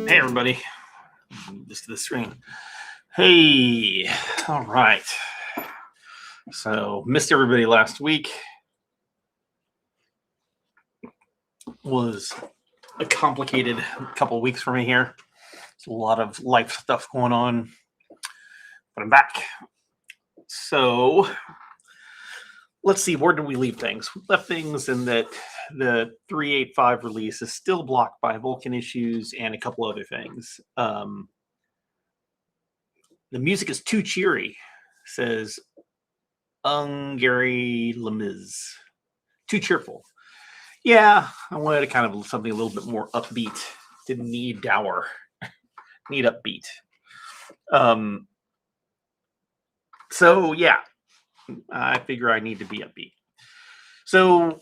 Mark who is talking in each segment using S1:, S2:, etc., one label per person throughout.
S1: Hey everybody, just to the screen. Hey, all right. So missed everybody last week. Was a complicated couple of weeks for me here. There's a lot of life stuff going on, but I'm back. So let's see, where did we leave things? We left things in that the 3.8.5 release is still blocked by Vulkan issues and a couple other things. The music is too cheery, says Gary Lemiz. Too cheerful. Yeah, I wanted kind of something a little bit more upbeat. Didn't need dour. Need upbeat. So yeah, I figure I need to be upbeat. So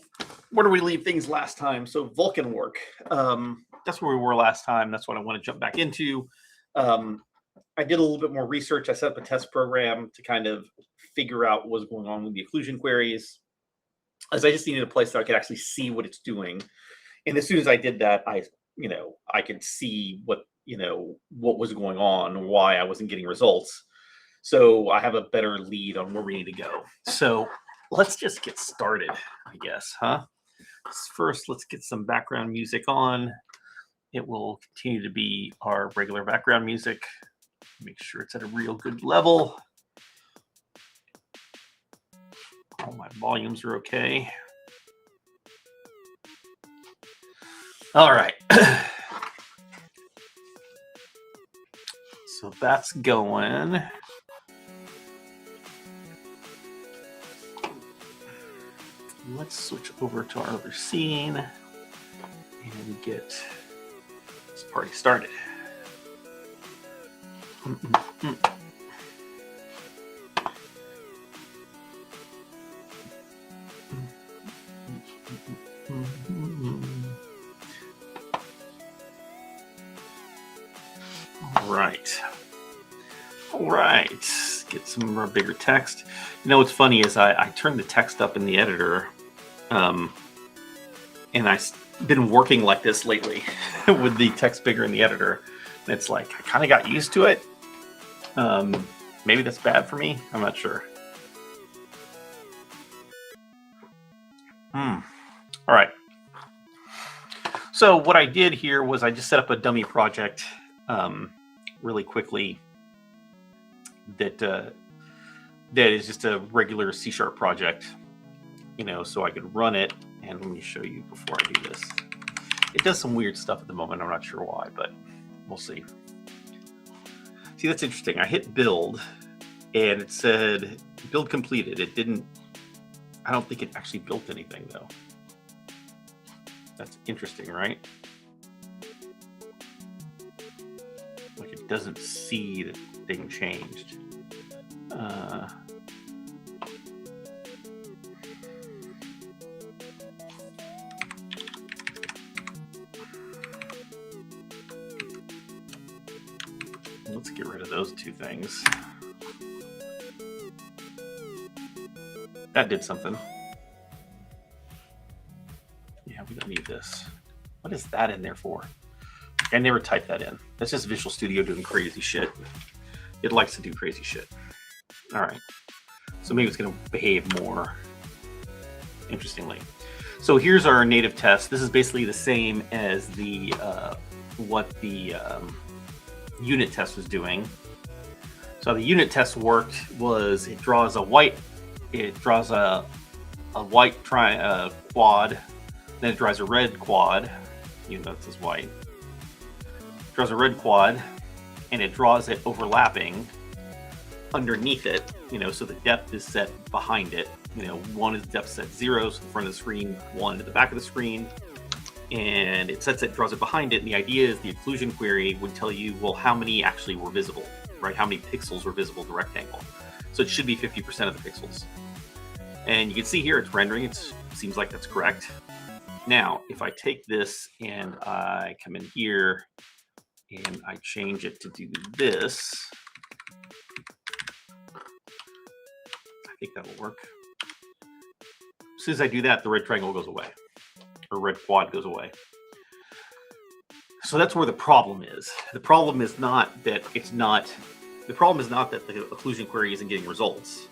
S1: where do we leave things last time? So Vulkan work. That's where we were last time. That's what I want to jump back into. I did a little bit more research. I set up a test program to kind of figure out what was going on with the occlusion queries, as I just needed a place that I could actually see what it's doing. And as soon as I did that, I could see what was going on, why I wasn't getting results. So I have a better lead on where we need to go. So let's just get started, I guess, huh? First, let's get some background music on. It will continue to be our regular background music. Make sure it's at a real good level. All my volumes are okay. All right. So that's going. Let's switch over to our other scene and get this party started. All right. Get some more bigger text. You know what's funny is I turned the text up in the editor, and I've been working like this lately with the text bigger in the editor. And it's like I kind of got used to it. Maybe that's bad for me. I'm not sure. All right. So what I did here was I just set up a dummy project really quickly that is just a regular C# project, so I could run it. And let me show you before I do this. It does some weird stuff at the moment. I'm not sure why, but we'll see. See, that's interesting. I hit build and it said build completed. It didn't, I don't think it actually built anything though. That's interesting, right? Like it doesn't see that thing changed. Let's get rid of those two things. That did something. Yeah, we don't need this. What is that in there for? I never typed that in. That's just Visual Studio doing crazy shit. It likes to do crazy shit. All right. So maybe it's going to behave more interestingly. So here's our native test. This is basically the same as the what the unit test was doing. So the unit test worked was it draws a white quad, then it draws a red quad. This is white. It draws a red quad, and it draws it overlapping underneath it. So the depth is set behind it. One is depth set 0, so in front of the screen, 1 at the back of the screen. And it sets it, draws it behind it. And the idea is the occlusion query would tell you, well, how many actually were visible, right? How many pixels were visible in the rectangle? So it should be 50% of the pixels. And you can see here it's rendering. It seems like that's correct. Now, if I take this and I come in here and I change it to do this, I think that'll work. As soon as I do that, the red triangle goes away, or red quad goes away. So that's where the problem is. The problem is not that it's not. The problem is not that the occlusion query isn't getting results.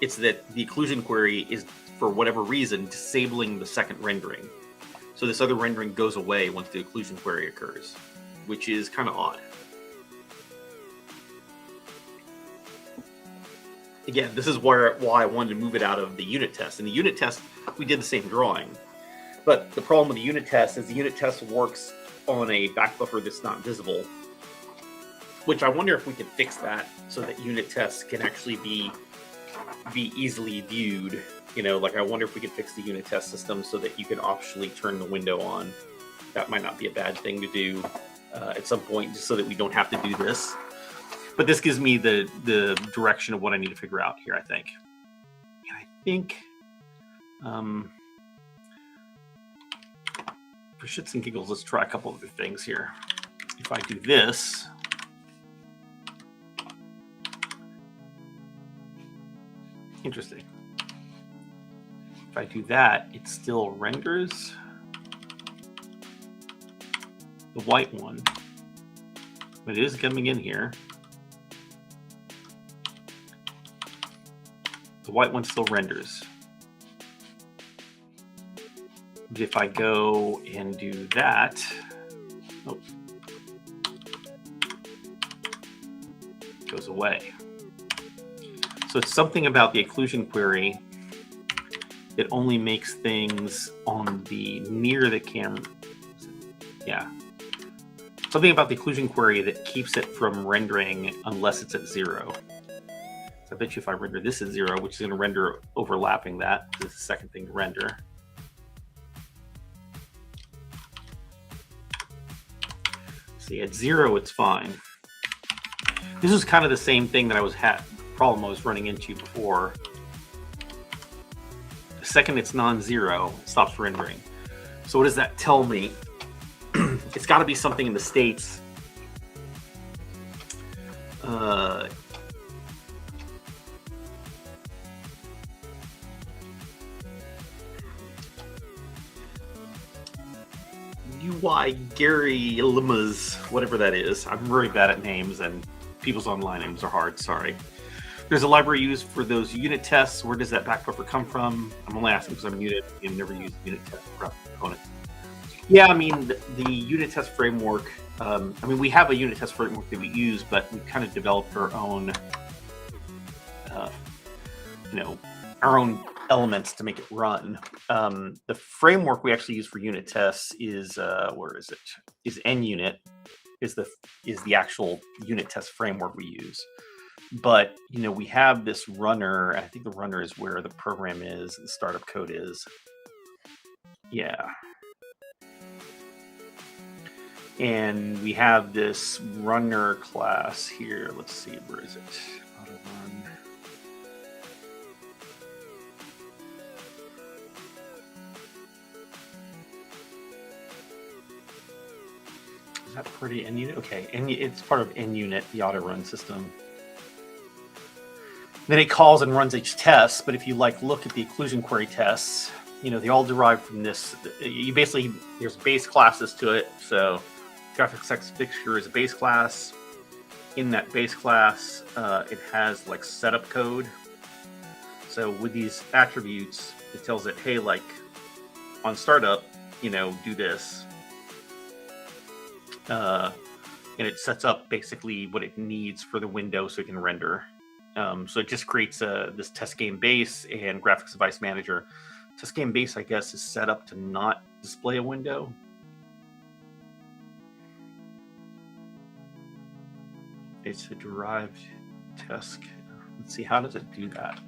S1: It's that the occlusion query is, for whatever reason, disabling the second rendering. So this other rendering goes away once the occlusion query occurs, which is kind of odd. Again, this is why I wanted to move it out of the unit test. In the unit test, we did the same drawing. But the problem with the unit test is the unit test works on a back buffer that's not visible, which I wonder if we can fix that so that unit tests can actually be easily viewed. You know, like I wonder if we could fix the unit test system so that you can optionally turn the window on. That might not be a bad thing to do at some point, just so that we don't have to do this. But this gives me the direction of what I need to figure out here, I think. And I think, for shits and giggles, let's try a couple of other things here. If I do this, interesting. If I do that, it still renders the white one, but it is coming in here. The white one still renders. But if I go and do that, oh, it goes away. So it's something about the occlusion query that only makes things on the near the camera. Yeah. Something about the occlusion query that keeps it from rendering unless it's at 0. So I bet you if I render this at 0, which is going to render overlapping that, this is the second thing to render. See, at 0, it's fine. This is kind of the same thing that I was problem I was running into before. The second it's non-zero, it stops rendering. So what does that tell me? It's got to be something in the states. UI Gary Limas, whatever that is. I'm really bad at names, and people's online names are hard, sorry. There's a library used for those unit tests. Where does that back buffer come from? I'm only asking because I'm a unit and never used unit test component. Yeah, I mean, the unit test framework, I mean, we have a unit test framework that we use, but we kind of developed our own, our own elements to make it run. The framework we actually use for unit tests is, where is it? Is NUnit, is the actual unit test framework we use. But, we have this runner. I think the runner is where the program is, the startup code is. Yeah. And we have this runner class here. Let's see, where is it? Auto run. Is that pretty NUnit? Okay, it's part of NUnit, the auto run system. Then it calls and runs each test, but if you look at the occlusion query tests, they all derive from this. You basically, there's base classes to it. So graphics X fixture is a base class. In that base class, it has setup code. So with these attributes, it tells it, hey, on startup, do this. And it sets up basically what it needs for the window so it can render. So it just creates this test game base and graphics device manager. Test game base, I guess, is set up to not display a window. It's a derived test. Let's see, how does it do that?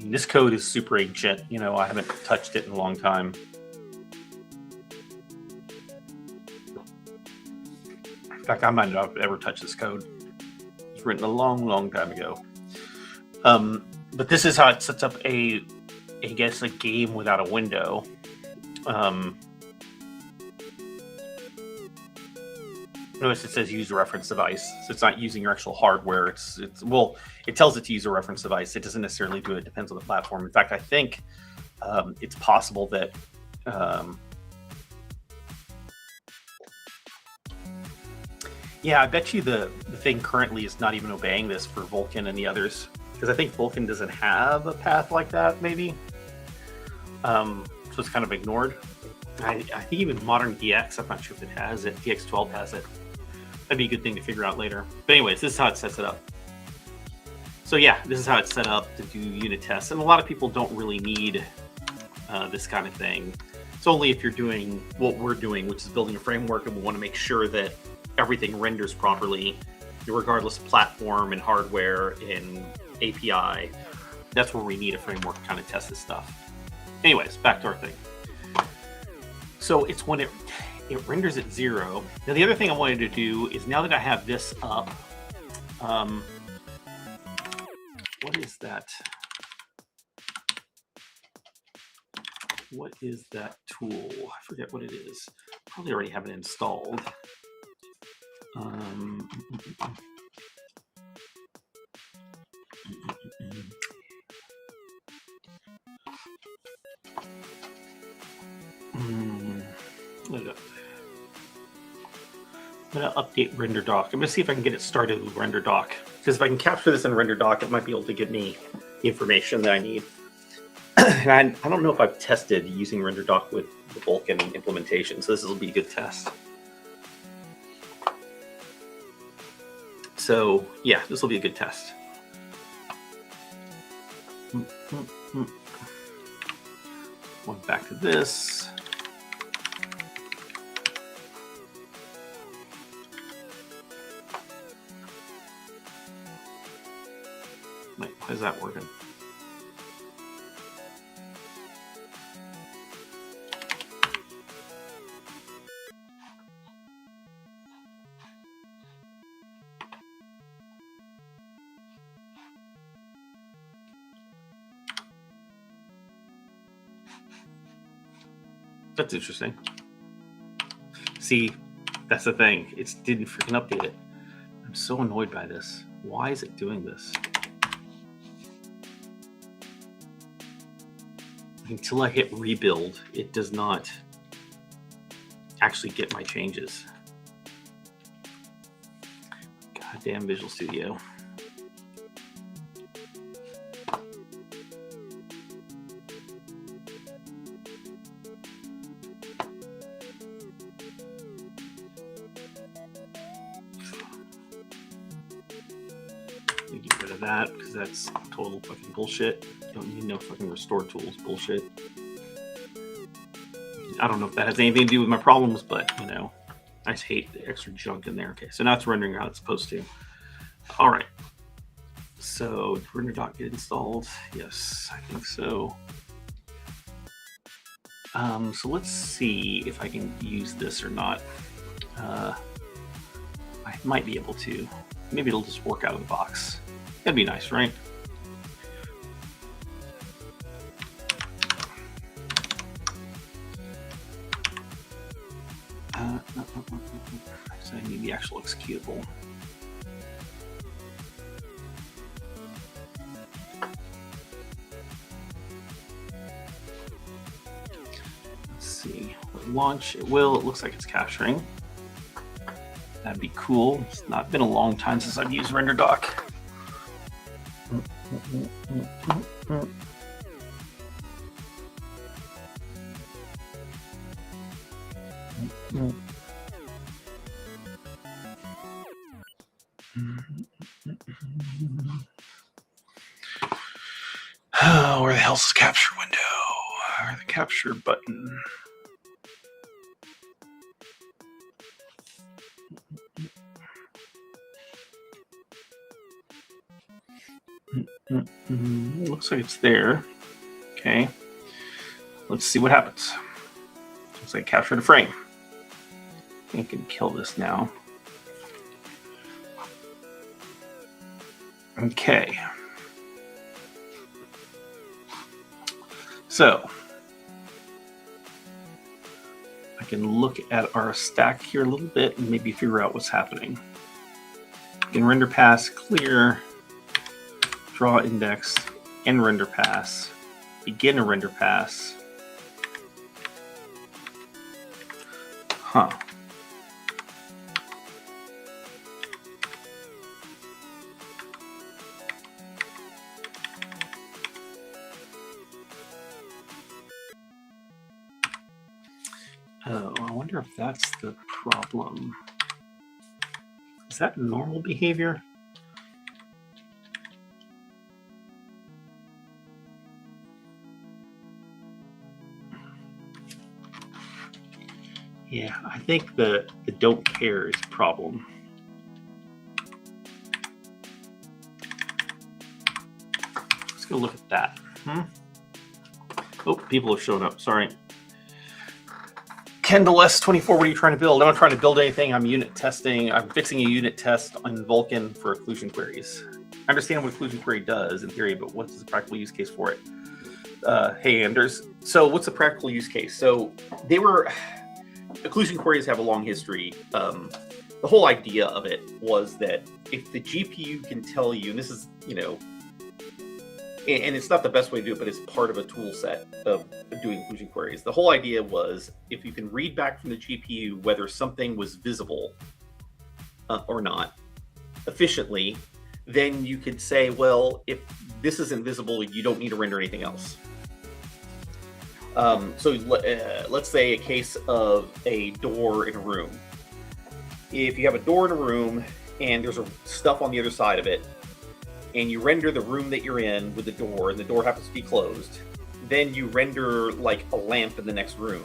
S1: This code is super ancient. I haven't touched it in a long time. In fact, I might not have ever touched this code. It's written a long, long time ago. But this is how it sets up a game without a window. Notice it says use a reference device, so it's not using your actual hardware. Well, it tells it to use a reference device. It doesn't necessarily do it. It depends on the platform. In fact, I think it's possible that yeah, I bet you the thing currently is not even obeying this for Vulkan and the others, because I think Vulkan doesn't have a path like that, maybe. So it's kind of ignored. I think even Modern DX, I'm not sure if it has it. DX12 has it. That'd be a good thing to figure out later. But anyways, this is how it sets it up. So yeah, this is how it's set up to do unit tests. And a lot of people don't really need this kind of thing. It's only if you're doing what we're doing, which is building a framework, and we want to make sure that everything renders properly, regardless of platform and hardware and API. That's where we need a framework to kind of test this stuff. Anyways, back to our thing. So it's when it renders at 0. Now the other thing I wanted to do is, now that I have this up, what is that? What is that tool? I forget what it is. Probably already have it installed. I'm going to update RenderDoc. I'm going to see if I can get it started with RenderDoc, because if I can capture this in RenderDoc, it might be able to give me the information that I need. And I don't know if I've tested using RenderDoc with the Vulkan implementation, so this will be a good test. So yeah, this will be a good test. Going back to this. Wait, why is that working? That's interesting. See, that's the thing. It didn't freaking update it. I'm so annoyed by this. Why is it doing this? Until I hit rebuild, it does not actually get my changes. Goddamn Visual Studio. Get rid of that, because that's total fucking bullshit. You don't need no fucking restore tools. Bullshit. I don't know if that has anything to do with my problems, but you know, I just hate the extra junk in there. Okay, so now it's rendering how it's supposed to. All right. So did RenderDoc get installed? Yes, I think so. So let's see if I can use this or not. I might be able to. Maybe it'll just work out of the box. That'd be nice, right? So I need the actual executable. Let's see. Launch. It will. It looks like it's capturing. That'd be cool. It's not been a long time since I've used RenderDoc. Oh, where the hell's the capture window? Or the capture button? Looks like it's there. Okay. Let's see what happens. Looks like I captured a frame. I think I can kill this now. Okay. So I can look at our stack here a little bit and maybe figure out what's happening. I can render pass, clear, draw index, end render pass, begin a render pass. Huh. Oh, I wonder if that's the problem. Is that normal behavior? Yeah, I think the don't care is a problem. Let's go look at that. Oh, people have shown up. Sorry. Kendall S24, what are you trying to build? I'm not trying to build anything. I'm unit testing. I'm fixing a unit test on Vulkan for occlusion queries. I understand what occlusion query does in theory, but what's the practical use case for it? Hey, Anders. So what's the practical use case? So occlusion queries have a long history. The whole idea of it was that if the GPU can tell you, and this is, and it's not the best way to do it, but it's part of a tool set of doing occlusion queries. The whole idea was if you can read back from the GPU whether something was visible or not efficiently, then you could say, well, if this isn't visible, you don't need to render anything else. So let's say a case of a door in a room. If you have a door in a room and there's stuff on the other side of it, and you render the room that you're in with the door, and the door happens to be closed, then you render like a lamp in the next room.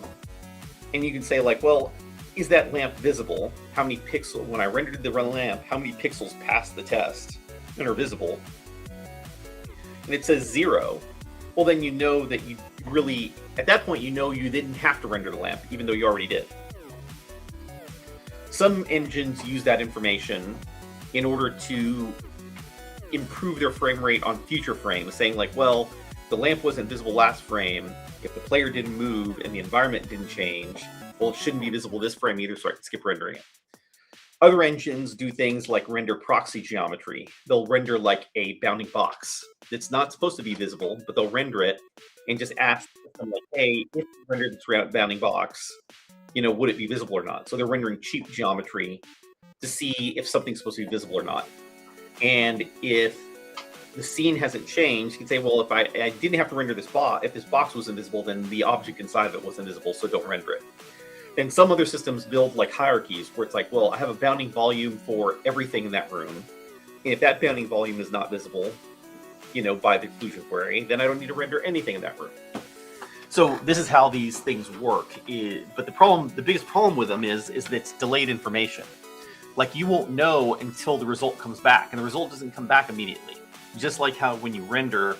S1: And you can say like, well, is that lamp visible? How many pixels, when I rendered the lamp, how many pixels passed the test and are visible? And it says 0. Well, then you know that you really, at that point, you know you didn't have to render the lamp, even though you already did. Some engines use that information in order to improve their frame rate on future frames, saying like, well, the lamp wasn't visible last frame. If the player didn't move and the environment didn't change, well, it shouldn't be visible this frame either, so I can skip rendering it. Other engines do things like render proxy geometry. They'll render like a bounding box. It's not supposed to be visible, but they'll render it and just ask them like, hey, if you rendered this bounding box, would it be visible or not? So they're rendering cheap geometry to see if something's supposed to be visible or not. And if the scene hasn't changed, you can say, well, if I didn't have to render this box, if this box was invisible, then the object inside of it was invisible, so don't render it. And some other systems build like hierarchies where it's like, well, I have a bounding volume for everything in that room. And if that bounding volume is not visible, by the occlusion query, then I don't need to render anything in that room. So this is how these things work. But the biggest problem with them is that it's delayed information. Like you won't know until the result comes back, and the result doesn't come back immediately. Just like how when you render,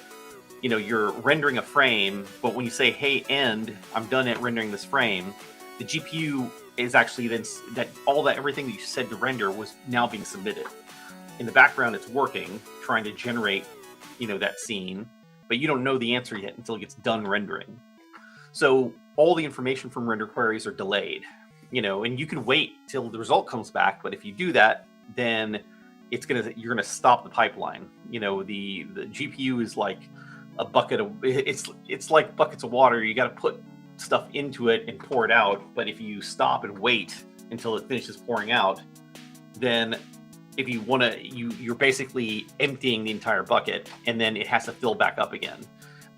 S1: you're rendering a frame, but when you say, hey, end, I'm done at rendering this frame, the GPU is actually then everything that you said to render was now being submitted. In the background, it's working, trying to generate, that scene, but you don't know the answer yet until it gets done rendering. So all the information from render queries are delayed. And you can wait till the result comes back, but if you do that, then you're gonna stop the pipeline. The GPU is like a bucket of it's like buckets of water. You got to put stuff into it and pour it out. But if you stop and wait until it finishes pouring out, then if you want to, you're basically emptying the entire bucket, and then it has to fill back up again.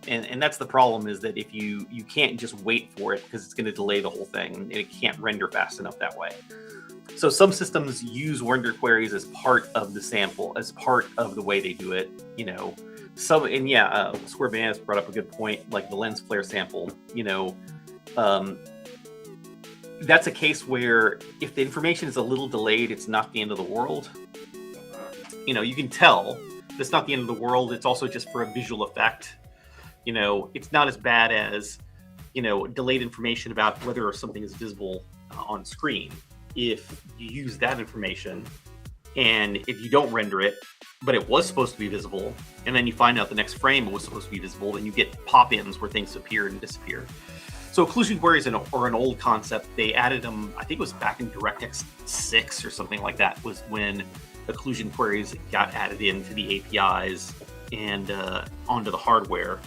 S1: And that's the problem, is that if you can't just wait for it, because it's going to delay the whole thing, and it can't render fast enough that way. So some systems use render queries as part of the sample, as part of the way they do it. Square Bananas brought up a good point, like the lens flare sample. That's a case where if the information is a little delayed, it's not the end of the world. You can tell it's not the end of the world. It's also just for a visual effect. It's not as bad as, delayed information about whether something is visible on screen. If you use that information and if you don't render it, but it was supposed to be visible, and then you find out the next frame it was supposed to be visible, then you get pop-ins where things appear and disappear. So occlusion queries are an old concept. They added them, I think it was back in DirectX 6 or something like that, was when occlusion queries got added into the APIs and onto the hardware.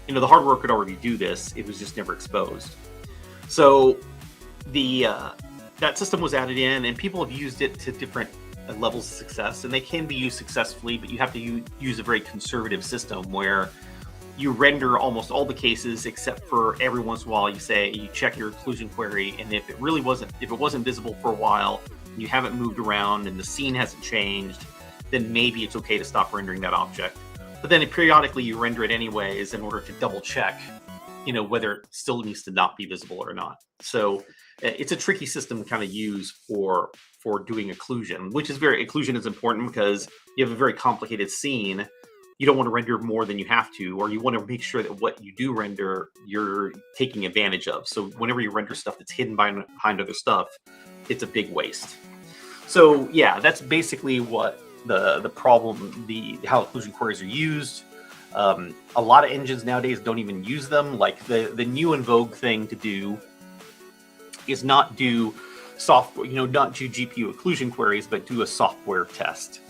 S1: You know, the hardware could already do this. It was just never exposed. So that system was added in, and people have used it to different levels of success, and they can be used successfully, but you have to use a very conservative system where you render almost all the cases, except for every once in a while you check your occlusion query, and if it wasn't visible for a while, you haven't moved around and the scene hasn't changed, then maybe it's okay to stop rendering that object. But then periodically you render it anyways in order to double check, you know, whether it still needs to not be visible or not. So it's a tricky system to kind of use for doing occlusion, occlusion is important because you have a very complicated scene. You don't want to render more than you have to, or you want to make sure that what you do render, you're taking advantage of. So whenever you render stuff that's hidden behind other stuff, it's a big waste. So yeah, that's basically what the problem, how occlusion queries are used. A lot of engines nowadays don't even use them. Like the new in vogue thing to do is not do software, not do GPU occlusion queries, but do a software test.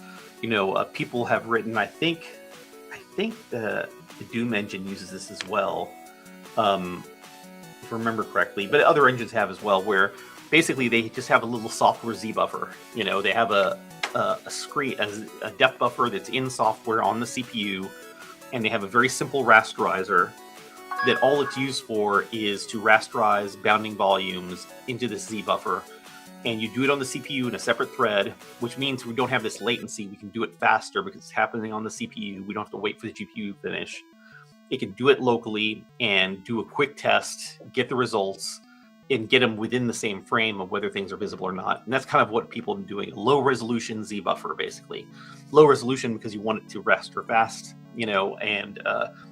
S1: People have written, I think the Doom engine uses this as well, if I remember correctly, but other engines have as well, where basically they just have a little software Z buffer. They have a depth buffer that's in software on the CPU, and they have a very simple rasterizer that all it's used for is to rasterize bounding volumes into this Z buffer. And you do it on the CPU in a separate thread, which means we don't have this latency. We can do it faster because it's happening on the CPU. We don't have to wait for the GPU to finish. It can do it locally and do a quick test, get the results, and get them within the same frame of whether things are visible or not. And that's kind of what people are doing. Low resolution Z buffer, basically. Low resolution because you want it to raster fast, and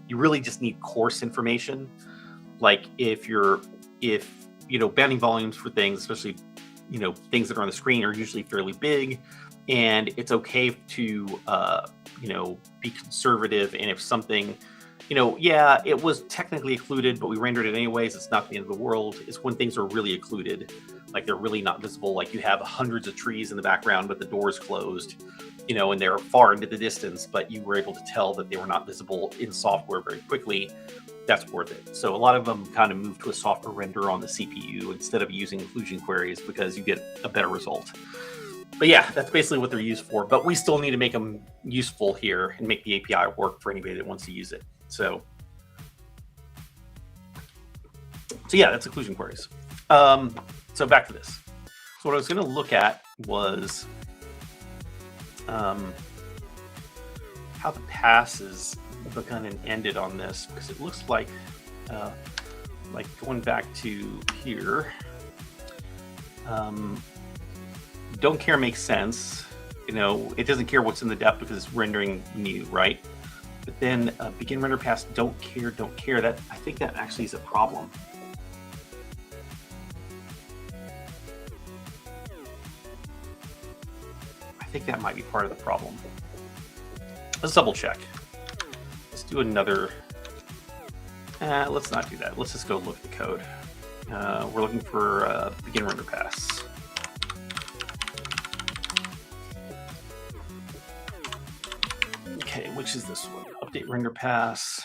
S1: you really just need coarse information. Like if bounding volumes for things, especially things that are on the screen, are usually fairly big, and it's okay to be conservative. And if something, it was technically occluded, but we rendered it anyways, it's not the end of the world. It's when things are really occluded, like they're really not visible, like you have hundreds of trees in the background but the door is closed, and they're far into the distance, but you were able to tell that they were not visible in software very quickly. That's worth it. So a lot of them kind of move to a software render on the CPU instead of using occlusion queries because you get a better result. But yeah, that's basically what they're used for. But we still need to make them useful here and make the API work for anybody that wants to use it. So yeah, that's occlusion queries. So back to this. So what I was going to look at was how the passes begun and ended on this, because it looks like going back to here, don't care makes sense. It doesn't care what's in the depth because it's rendering new, right? But then begin render pass, don't care. That, I think that actually is a problem. I think that might be part of the problem. Let's double check. Let's do another. Let's not do that. Let's just go look at the code. We're looking for begin render pass. Okay, which is this one? Update render pass.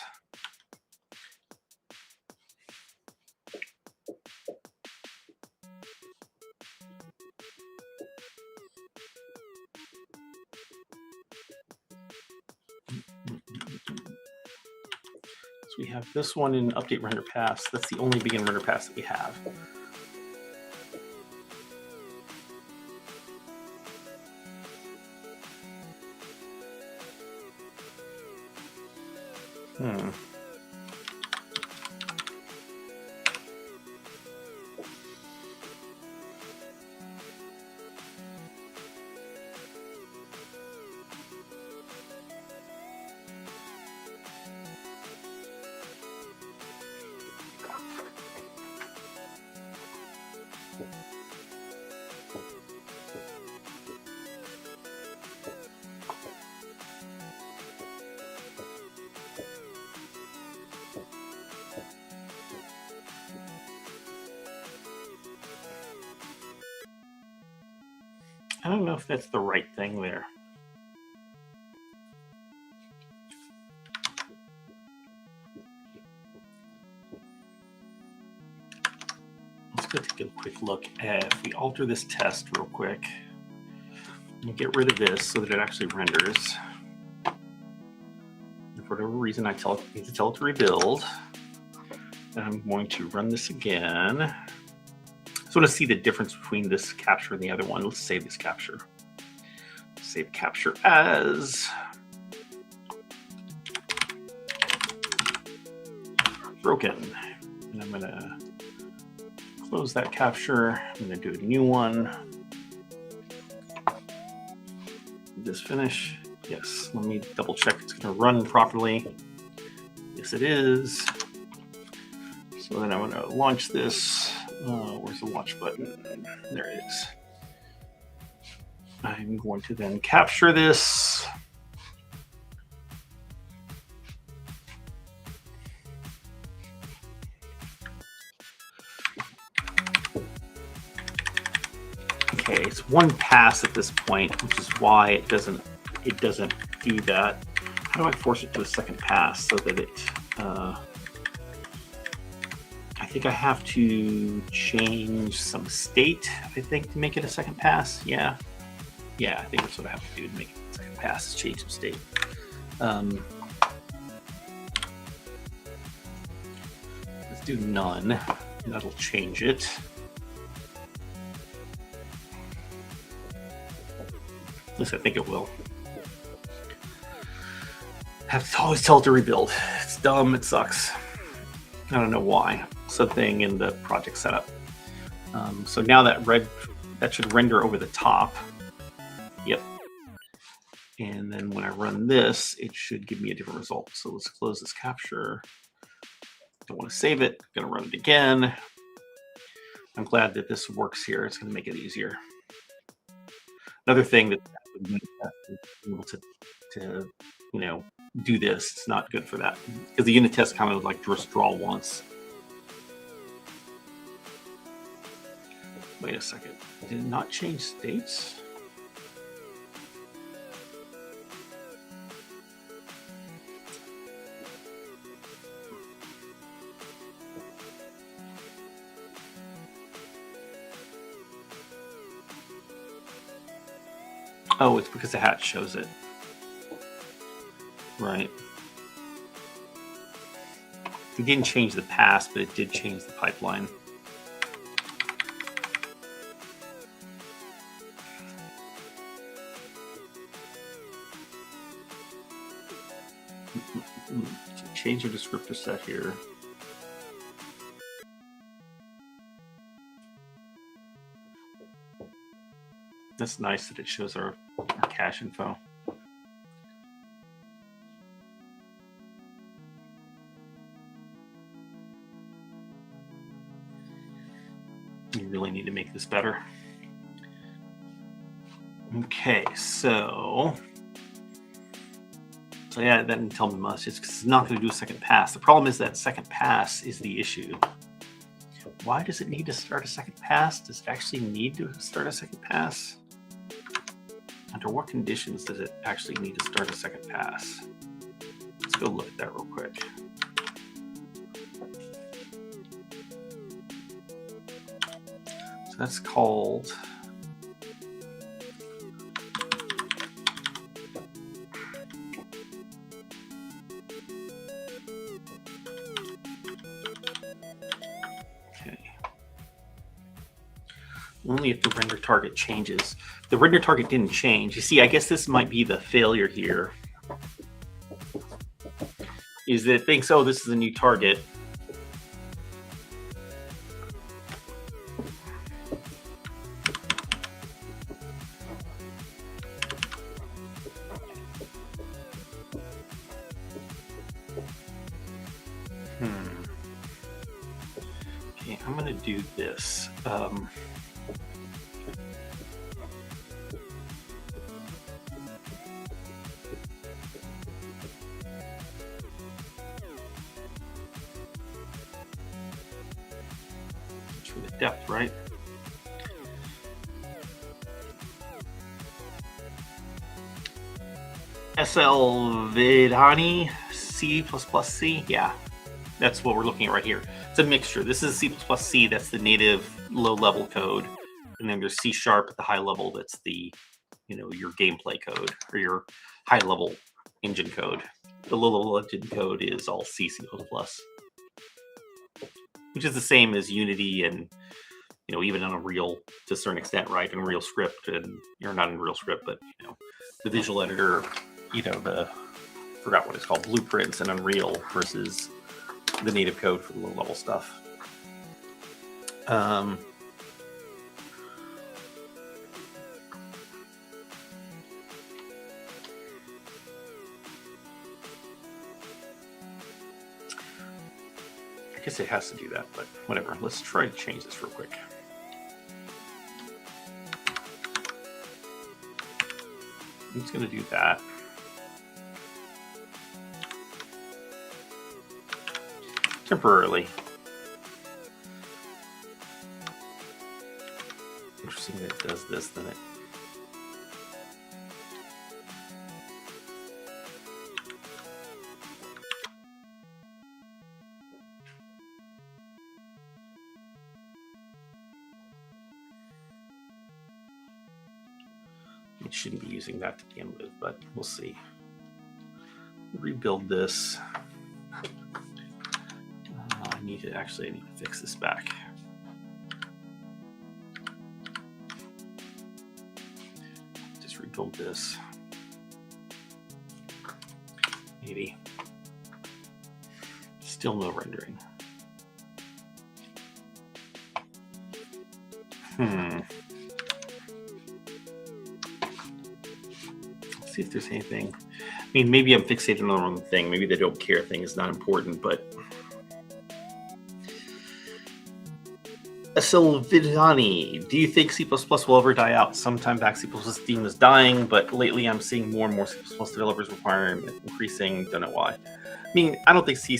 S1: So we have this one in update render pass. That's the only begin render pass that we have. I don't know if that's the right thing there. Let's go take a quick look at if we alter this test real quick. And get rid of this so that it actually renders. And for whatever reason, I need to tell it to rebuild. And I'm going to run this again. So I want to see the difference between this capture and the other one. Let's save this capture. Save capture as broken. And I'm going to close that capture. I'm going to do a new one. Just finish. Yes, let me double check it's going to run properly. Yes, it is. So then I'm going to launch this. Where's the launch button? There it is. I'm going to then capture this. Okay, it's one pass at this point, which is why it doesn't do that. How do I force it to a second pass so that it? I think I have to change some state. I think to make it a second pass. Yeah, I think that's what I have to do to make it a second pass. Is change some state. Let's do none. That'll change it. At least I think it will. Have to always tell it to rebuild. It's dumb, it sucks. I don't know why. Something in the project setup. So now that should render over the top. Yep. And then when I run this, it should give me a different result. So let's close this capture. Don't want to save it. I'm gonna run it again. I'm glad that this works here. It's gonna make it easier. Another thing that able to do this, it's not good for that because the unit test kind of like just draw once. Wait a second, did it not change states? Oh, it's because the hat shows it. Right. It didn't change the pass, but it did change the pipeline. Change your descriptor set here. That's nice that it shows our cache info. You really need to make this better. Okay, so yeah, that didn't tell me much. It's because it's not going to do a second pass. The problem is that second pass is the issue. Why does it need to start a second pass? Does it actually need to start a second pass? Under what conditions does it actually need to start a second pass? Let's go look at that real quick. So that's called only if the render target changes. The render target didn't change. You see, I guess this might be the failure here. Is that it thinks, oh, this is a new target. Okay, I'm gonna do this. For the depth, right? AdhesiveWombat C++C. Yeah, that's what we're looking at right here. It's a mixture. This is C++C. That's the native low-level code, and then there's C# at the high level. That's the, your gameplay code or your high-level engine code. The low-level engine code is all C++, which is the same as Unity and even on Unreal to a certain extent, right? Unreal Script or not Unreal Script, but the visual editor, forgot what it's called, Blueprints and Unreal versus the native code for the low level stuff. I guess it has to do that, but whatever. Let's try to change this real quick. I'm just going to do that. Temporarily. Interesting that it does this, then it. It shouldn't be using that to begin with, but we'll see. Rebuild this. I need to fix this back. Just rebuild this. Maybe. Still no rendering. Let's see if there's anything. I mean, maybe I'm fixated on the wrong thing. Maybe the don't care thing is not important, but Silvidani, do you think C++ will ever die out? Sometime back C++ theme was dying, but lately I'm seeing more and more C++ developers requiring increasing. Don't know why. I mean, I don't think C++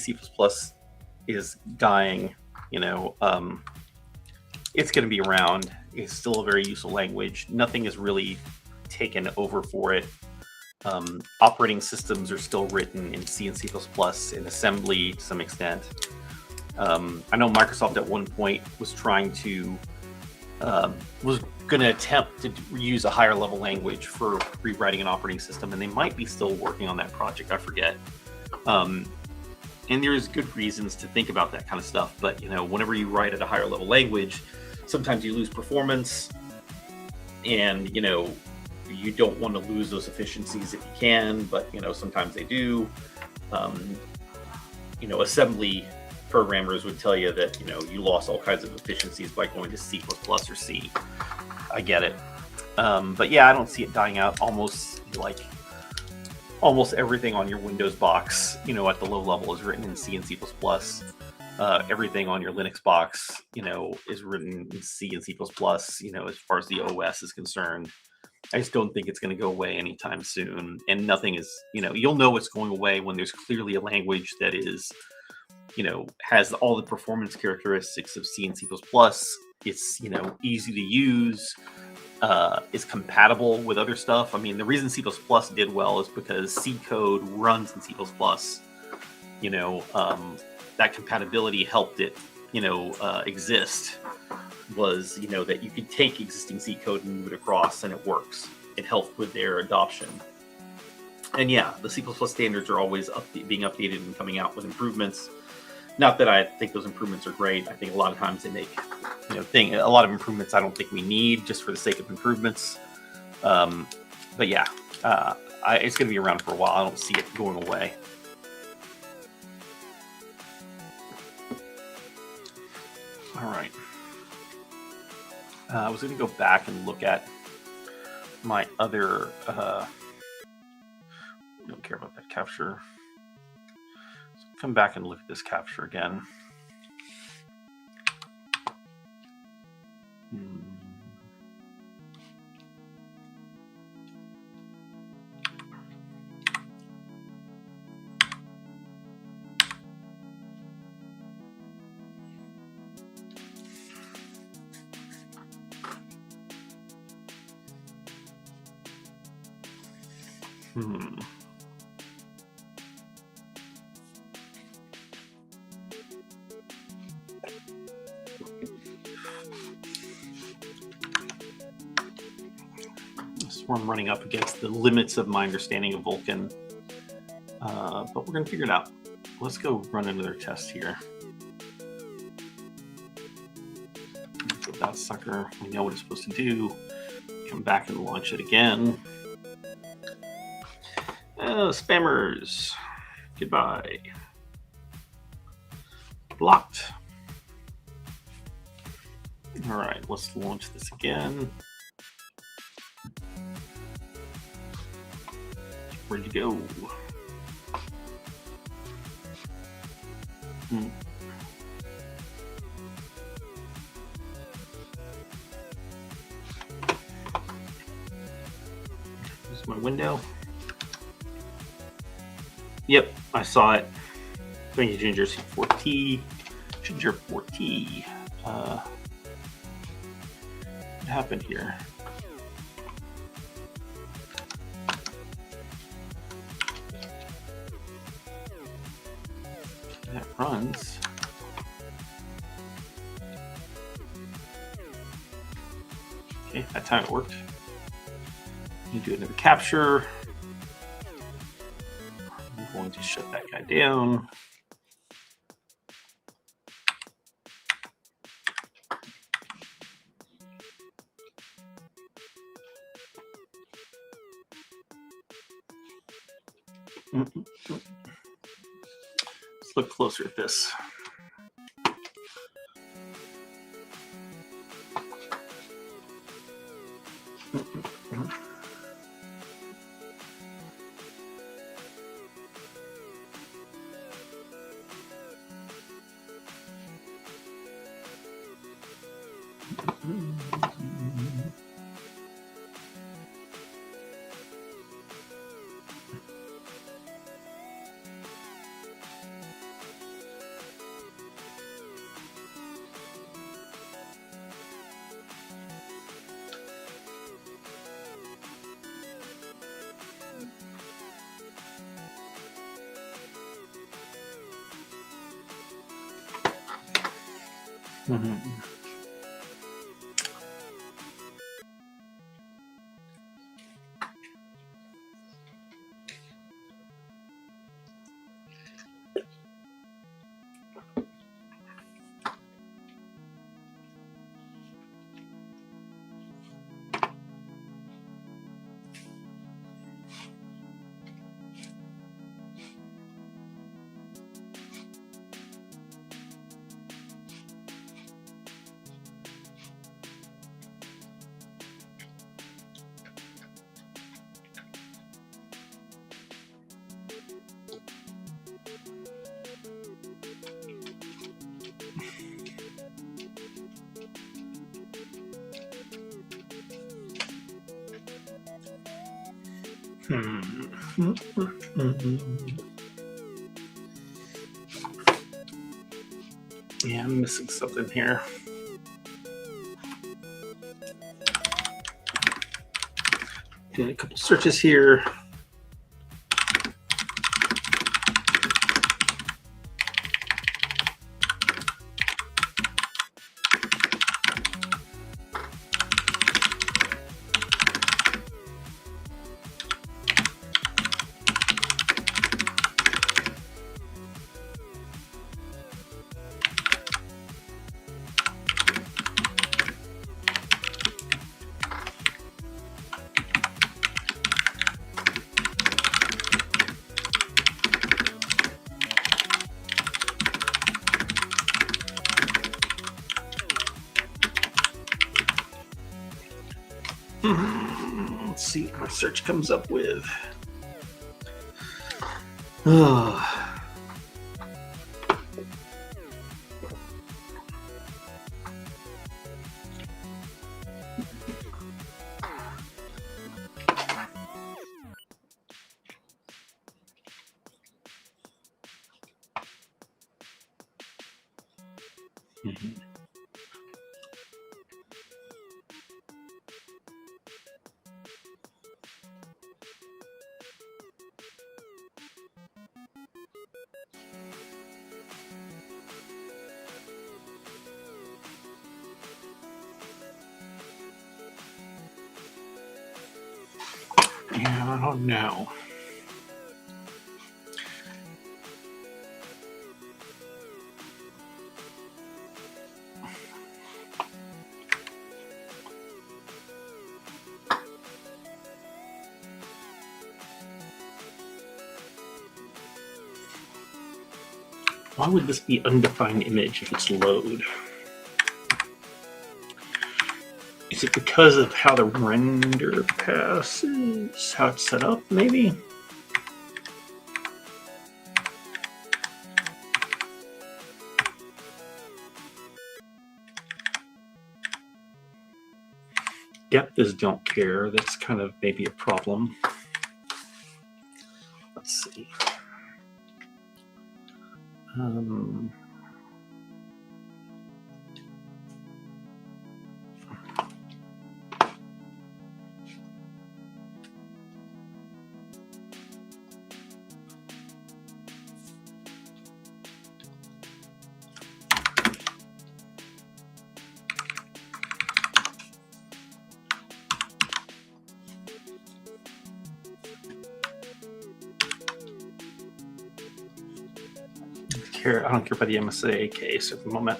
S1: is dying. It's going to be around. It's still a very useful language. Nothing is really taken over for it. Operating systems are still written in C and C++ in assembly to some extent. I know Microsoft at one point was trying to, was going to attempt to use a higher level language for rewriting an operating system, and they might be still working on that project. I forget. And there's good reasons to think about that kind of stuff. But whenever you write at a higher level language, sometimes you lose performance, and you don't want to lose those efficiencies if you can. But sometimes they do. Assembly programmers would tell you that you lost all kinds of efficiencies by going to C++ or C. I get it, but yeah, I don't see it dying out. Almost everything on your Windows box, at the low level, is written in C and C++. Everything on your Linux box, is written in C and C++. As far as the OS is concerned, I just don't think it's going to go away anytime soon. And nothing is, you'll know it's going away when there's clearly a language that is, has all the performance characteristics of C and C++. It's, easy to use, is compatible with other stuff. I mean, the reason C++ did well is because C code runs in C++. That compatibility helped it, exist. Was, that you could take existing C code and move it across, and it works. It helped with their adoption. And yeah, the C++ standards are always being updated and coming out with improvements. Not that I think those improvements are great. I think a lot of times they make, a lot of improvements I don't think we need just for the sake of improvements. But yeah, it's going to be around for a while. I don't see it going away. All right. I was going to go back and look at my other. Don't care about that capture. So come back and look at this capture again. where I'm running up against the limits of my understanding of Vulkan. But we're going to figure it out. Let's go run another test here. So that sucker, we know what it's supposed to do. Come back and launch it again. Spammers, goodbye. Blocked. All right, let's launch this again. Where'd you go? This is my window. Yep, I saw it. Thank you, Ginger C4T. Ginger 4T. What happened here? That runs. Okay, that's how it worked. You do another capture. I'm going to shut that guy down. Let's look closer at this. Yeah, I'm missing something here. Doing a couple searches here. Let's see what my search comes up with. Yeah, I don't know. Why would this be undefined image if it's load? Is it because of how the render passes, how it's set up, maybe? Depth is don't care. That's kind of maybe a problem. Let's see. I don't care about the MSA case at the moment.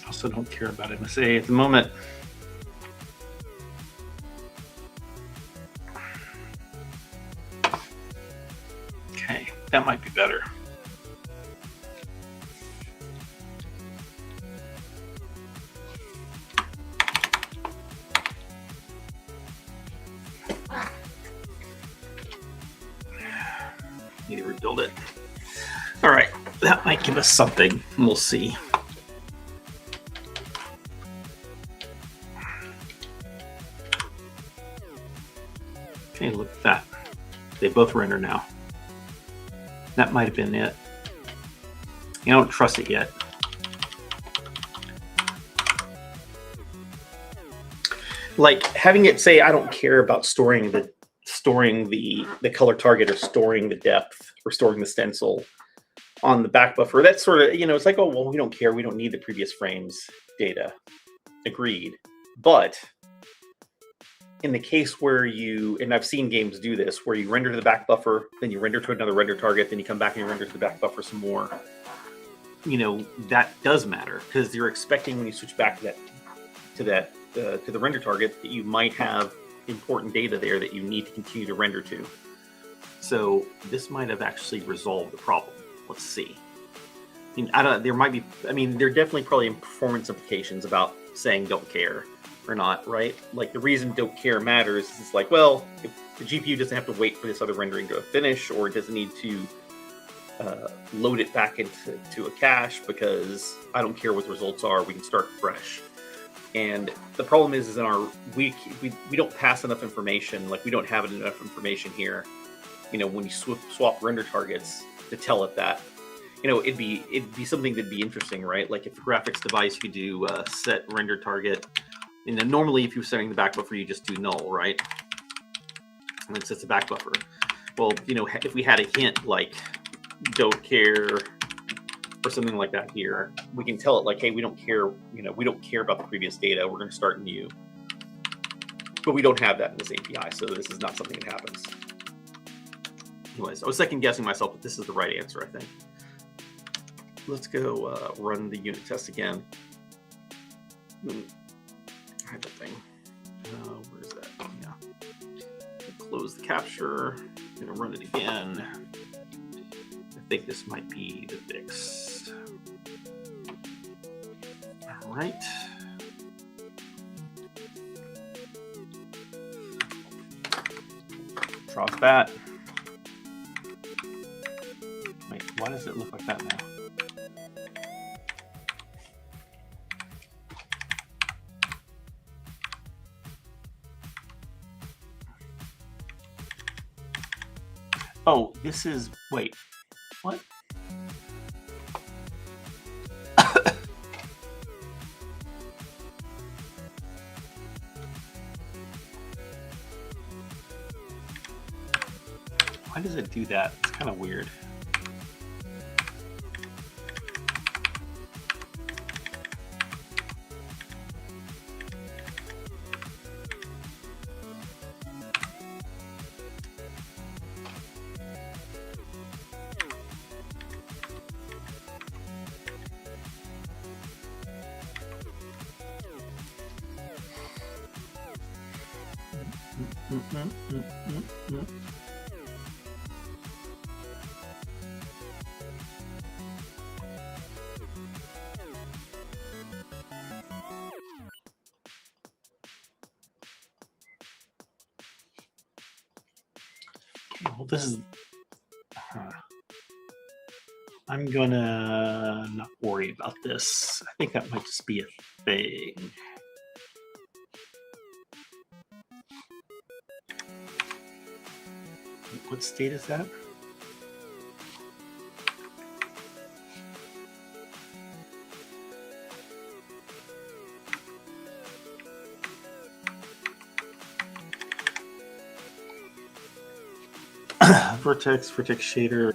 S1: Also don't care about MSA at the moment. Okay, that might be better. Need to rebuild it. All right, that might give us something. We'll see. Okay, look at that. They both render now. That might have been it. I don't trust it yet. Like having it say, I don't care about storing the color target or storing the depth or storing the stencil on the back buffer. That's sort of, you know, it's like, oh, well, we don't care. We don't need the previous frames data. Agreed. But in the case where you, and I've seen games do this, where you render to the back buffer, then you render to another render target, then you come back and you render to the back buffer some more, you know, that does matter because you're expecting when you switch back to the render target that you might have important data there that you need to continue to render to. So this might have actually resolved the problem. Let's see. I mean, there might be, I mean, there are definitely probably performance implications about saying don't care or not, right? Like the reason don't care matters is it's like, well, if the GPU doesn't have to wait for this other rendering to finish, or it doesn't need to load it back into a cache because I don't care what the results are, we can start fresh. And the problem is in our we don't pass enough information, like we don't have enough information here, you know, when you swap render targets to tell it that. You know, it'd be something that'd be interesting, right? Like if the graphics device could do set render target. You know, normally if you're setting the back buffer, you just do null, right? And it sets the back buffer. Well, you know, if we had a hint like don't care or something like that here, we can tell it like, hey, we don't care, you know, we don't care about the previous data. We're going to start new. But we don't have that in this API, so this is not something that happens. Anyways, I was second guessing myself, but this is the right answer, I think. Let's go run the unit test again. I had that thing. Where is that? Oh, yeah. Close the capture. I'm gonna run it again. I think this might be the fix. All right. Cross that. Wait, why does it look like that now? Oh, this is, wait, what? Why does it do that? It's kind of weird. Well, this is. I'm gonna not worry about this. I think that might just be a thing. What state is that? Vertex shader,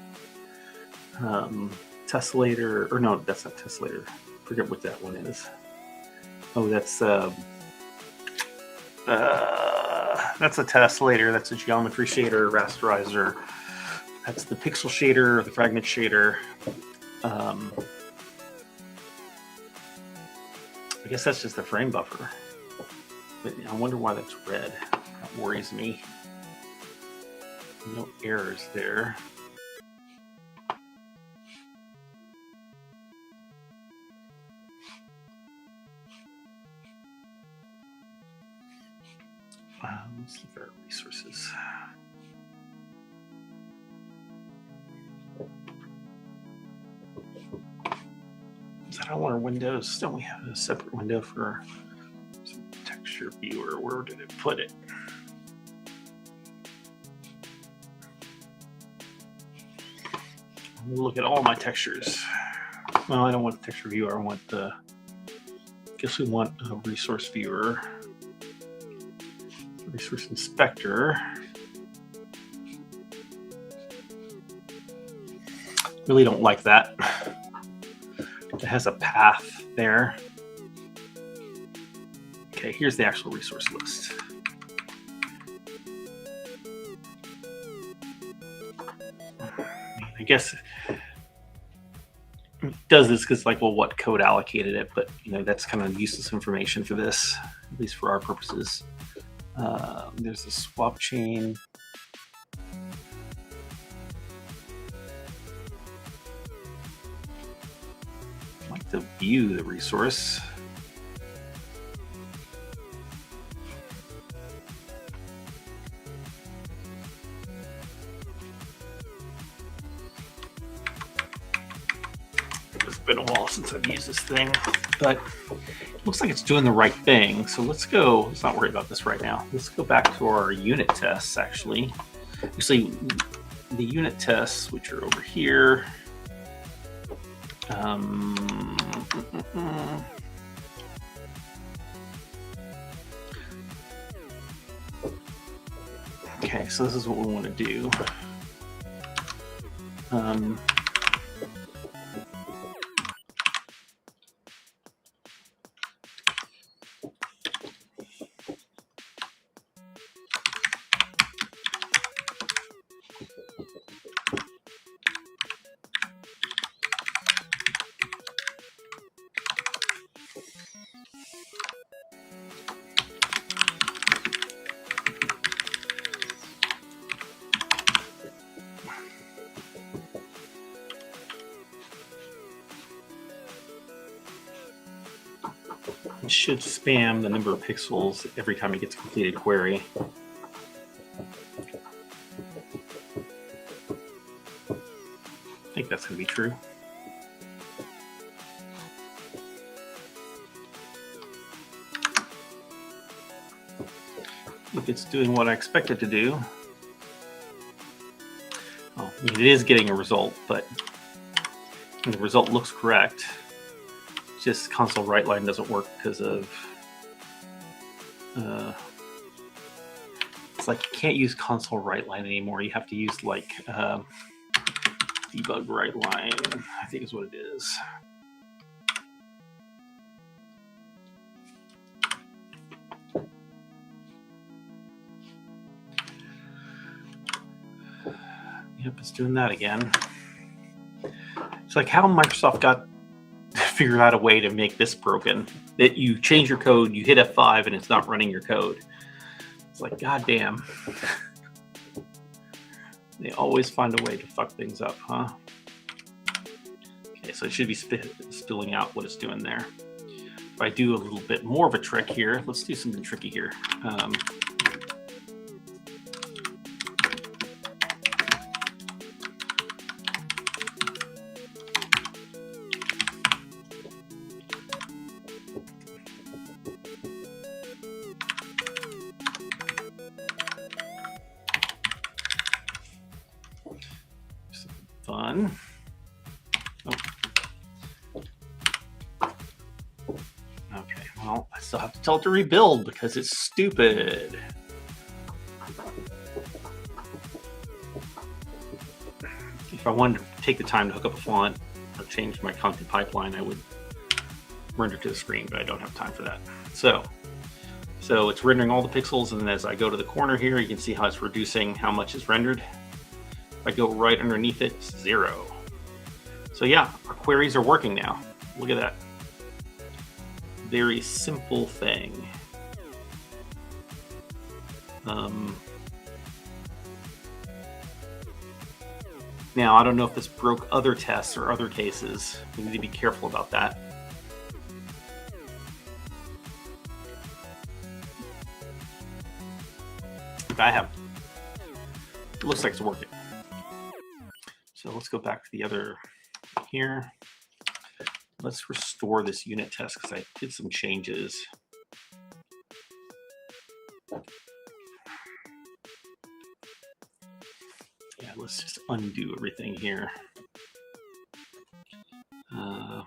S1: tessellator, or no, that's not tessellator. Forget what that one is. Oh, that's a tessellator. That's a geometry shader, rasterizer. That's the pixel shader, the fragment shader. I guess that's just the frame buffer. But I wonder why that's red. That worries me. No errors there. Let's look at our resources. Is that all our windows? Don't we have a separate window for some texture viewer? Where did it put it? Look at all my textures. Well, I don't want the texture viewer. I want the. Guess we want a resource viewer, resource inspector. Really don't like that. It has a path there. Okay, here's the actual resource list. I guess it does this because, like, well, what code allocated it? But you know, that's kind of useless information for this, at least for our purposes. There's the swap chain. I'd like to view the resource. It's been a while since I've used this thing, but it looks like it's doing the right thing. So let's go. Let's not worry about this right now. Let's go back to our unit tests, actually. Actually, the unit tests, which are over here. Okay, so this is what we want to do. It should spam the number of pixels every time it gets a completed query. I think that's going to be true. If it's doing what I expect it to do, Well, I mean, it is getting a result, but the result looks correct. Just console right line doesn't work because of it's like you can't use console right line anymore. You have to use like debug right line, I think is what it is. Yep, it's doing that again. It's like how Microsoft got figured out a way to make this broken. That you change your code, you hit F5, and it's not running your code. It's like, goddamn. They always find a way to fuck things up, huh? Okay, so it should be spilling out what it's doing there. If I do a little bit more of a trick here, let's do something tricky here. Fun. Oh. Okay, well, I still have to tell it to rebuild because it's stupid. If I wanted to take the time to hook up a font or change my content pipeline, I would render to the screen, but I don't have time for that. So it's rendering all the pixels, and then as I go to the corner here, you can see how it's reducing how much is rendered. If I go right underneath it, it's 0. So yeah, our queries are working now. Look at that. Very simple thing. Now, I don't know if this broke other tests or other cases. We need to be careful about that. It looks like it's working. So let's go back to the other here. Let's restore this unit test because I did some changes. Yeah, let's just undo everything here. Okay,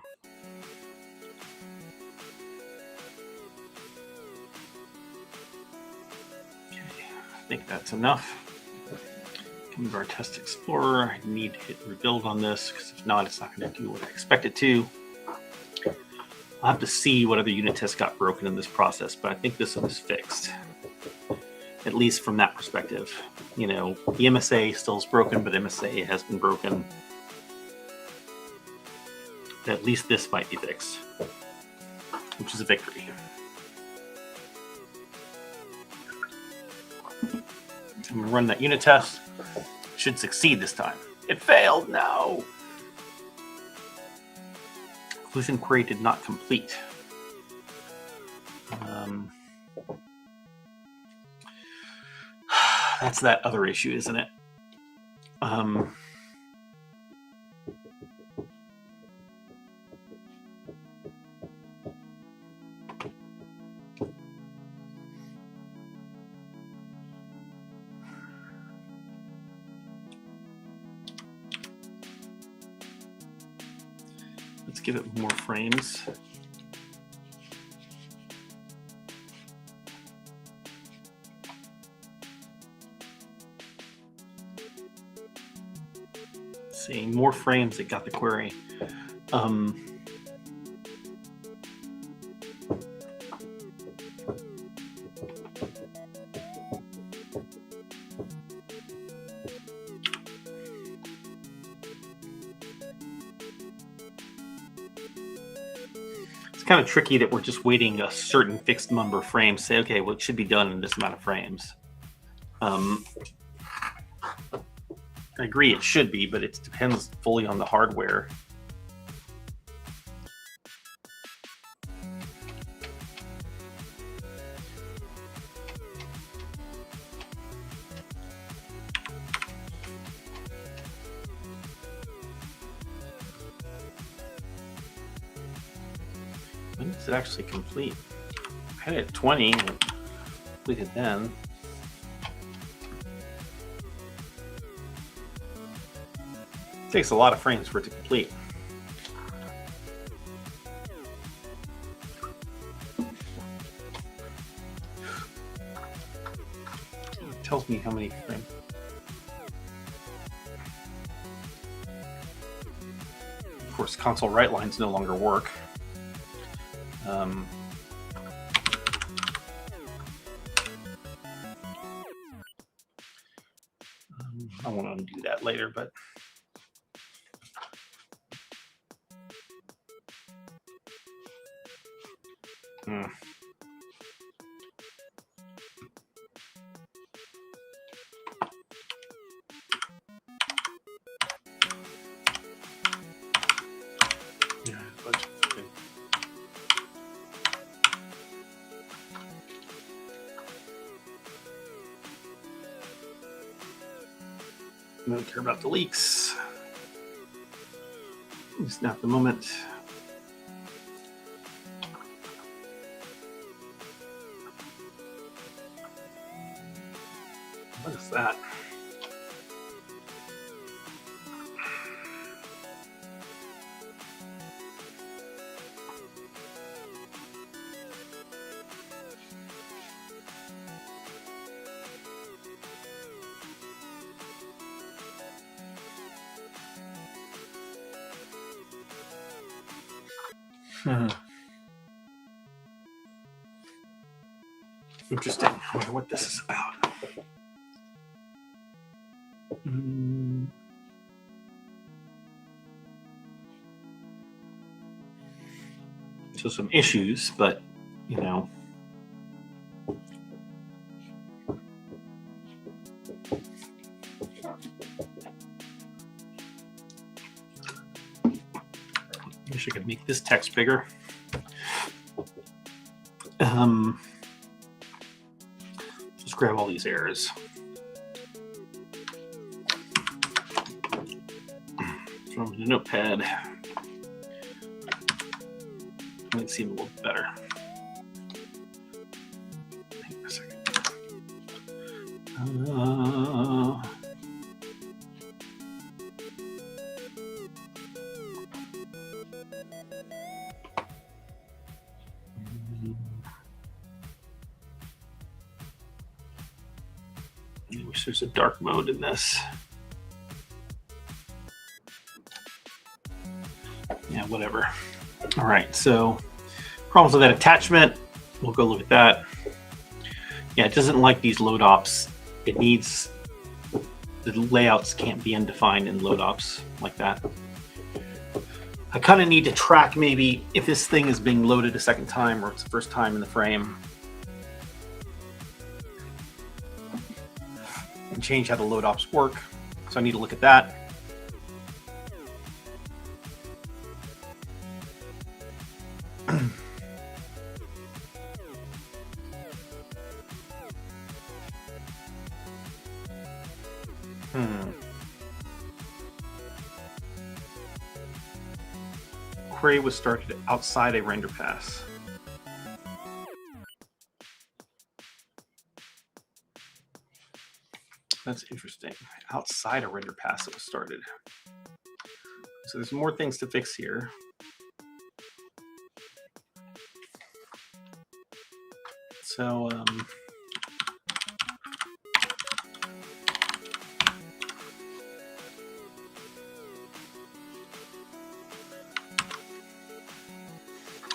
S1: I think that's enough. Come to our test explorer. I need to hit rebuild on this because if not, it's not going to do what I expect it to. I'll have to see what other unit tests got broken in this process, but I think this one is fixed. At least from that perspective. You know, the MSA still is broken, but MSA has been broken. At least this might be fixed, which is a victory. I'm going to run that unit test. Should succeed this time. It failed, no! Occlusion query did not complete. That's that other issue, isn't it? Let's give it more frames. See, more frames, it got the query. It's kind of tricky that we're just waiting a certain fixed number of frames. Say, okay, well, it should be done in this amount of frames. I agree it should be, but it depends fully on the hardware. When does it actually complete? I had it at 20 and it completed then. takes a lot of frames for it to complete. It tells me how many frames. Of course, console write lines no longer work. I want to undo that later, but yeah, but I don't care about the leaks. At least not at the moment. What is that? Interesting. I wonder what this is about. So some issues, but you know. Wish I could make this text bigger. Just grab all these errors. Throw them in a notepad. Might seem a little better. Hang on a second. I wish there's a dark mode in this. Yeah, whatever. All right, so problems with that attachment. We'll go look at that. Yeah, it doesn't like these load ops. It needs, the layouts can't be undefined in load ops like that. I kind of need to track maybe if this thing is being loaded a second time or it's the first time in the frame. And change how the load ops work. So I need to look at that. Query was started outside a render pass. That's interesting. Outside a render pass it was started. So there's more things to fix here. So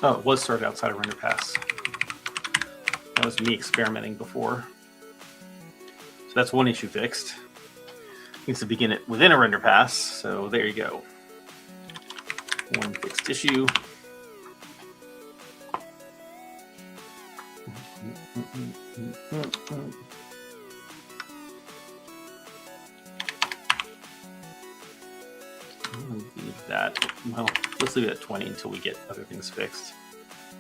S1: oh, it was started outside a render pass. That was me experimenting before. So that's one issue fixed. Needs to begin it within a render pass. So there you go. One fixed issue. Leave that. Well, let's leave it at 20 until we get other things fixed. I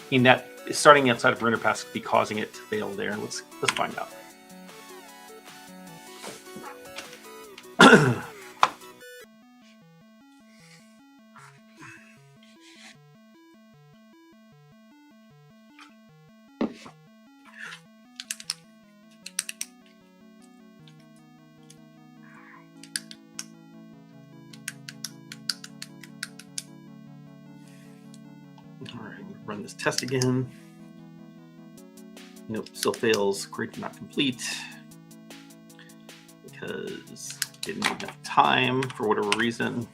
S1: mean, that starting outside of render pass could be causing it to fail there. Let's find out. All right, run this test again. Nope, still fails. Query not complete because didn't need enough time for whatever reason.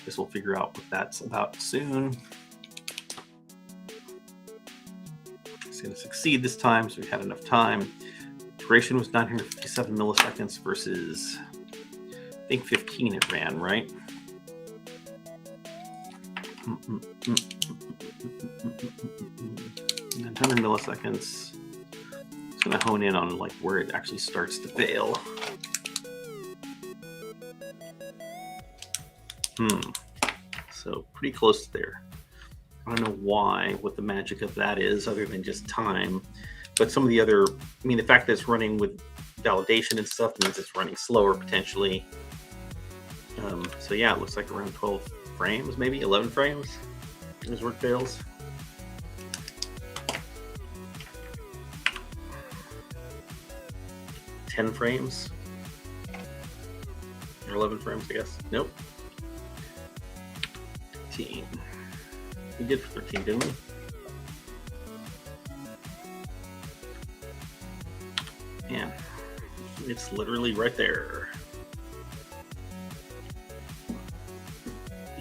S1: Guess we'll figure out what that's about soon. It's going to succeed this time, so we had enough time. Duration was 957 milliseconds versus, I think, 15 it ran, right? 900 milliseconds. It's going to hone in on like where it actually starts to fail. So pretty close there. I don't know why, what the magic of that is, other than just time. But some of the other, I mean, the fact that it's running with validation and stuff means it's running slower potentially. So yeah, it looks like around 12 frames, maybe 11 frames is where it fails. $10 frames or 11 frames, I guess. Nope. 13. We did 13, didn't we? Yeah, it's literally right there.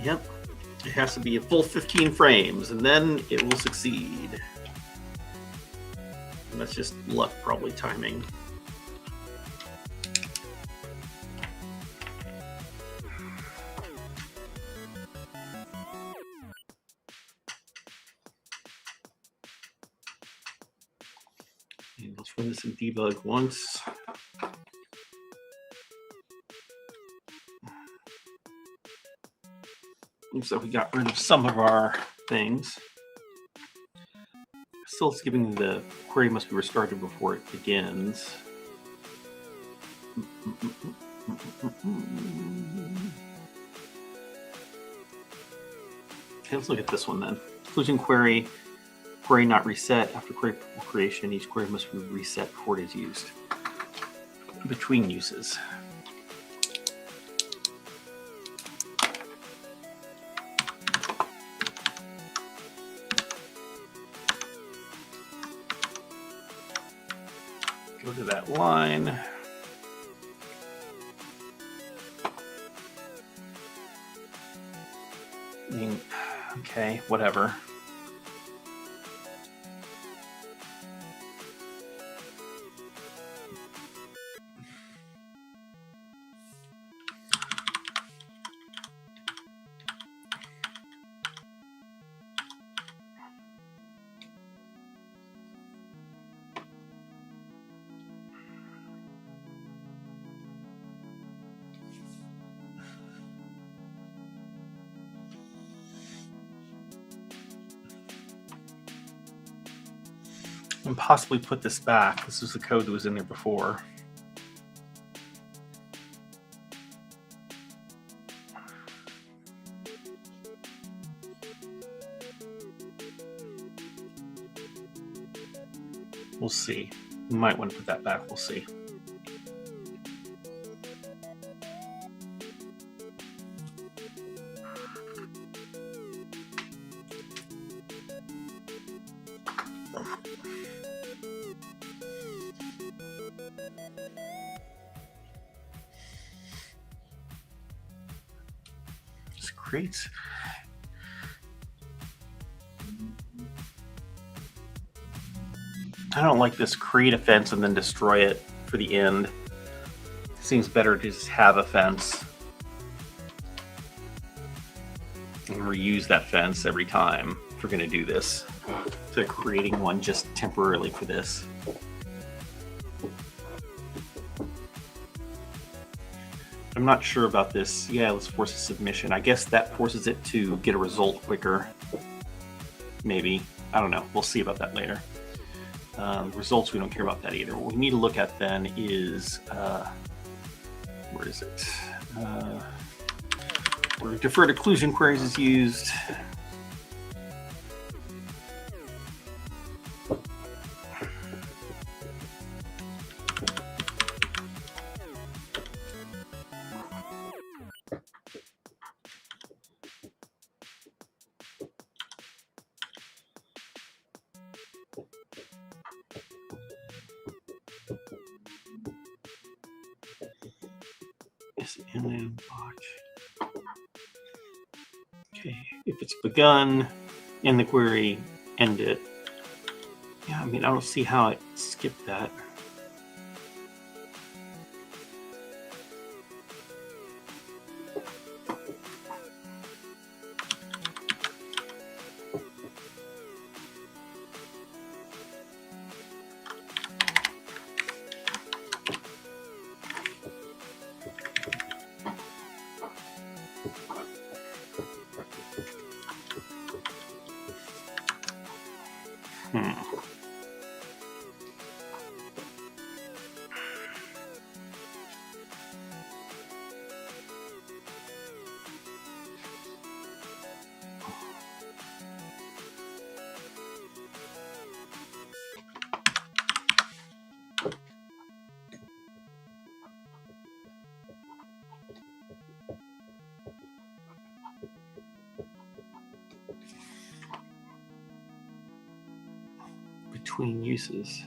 S1: Yep, it has to be a full 15 frames and then it will succeed. And that's just luck, probably timing. And let's run this in debug once. Looks like we got rid of some of our things. Still, it's giving the query must be restarted before it begins. Okay, let's look at this one then. Occlusion query not reset. After query creation, each query must be reset before it is used. Between uses. Go to that line. I mean, okay, whatever. And possibly put this back. This is the code that was in there before. We'll see. We might want to put that back. We'll see. Just creates. I don't like this create a fence and then destroy it for the end. It seems better to just have a fence and reuse that fence every time if we're going to do this. So creating one just temporarily for this. I'm not sure about this. Yeah, let's force a submission. I guess that forces it to get a result quicker. Maybe. I don't know. We'll see about that later. Results, we don't care about that either. What we need to look at then is, where is it? Where deferred occlusion queries is used. this and then watch. Okay, if it's begun in the query, end it. Yeah, I mean, I don't see how it skipped that. Between uses.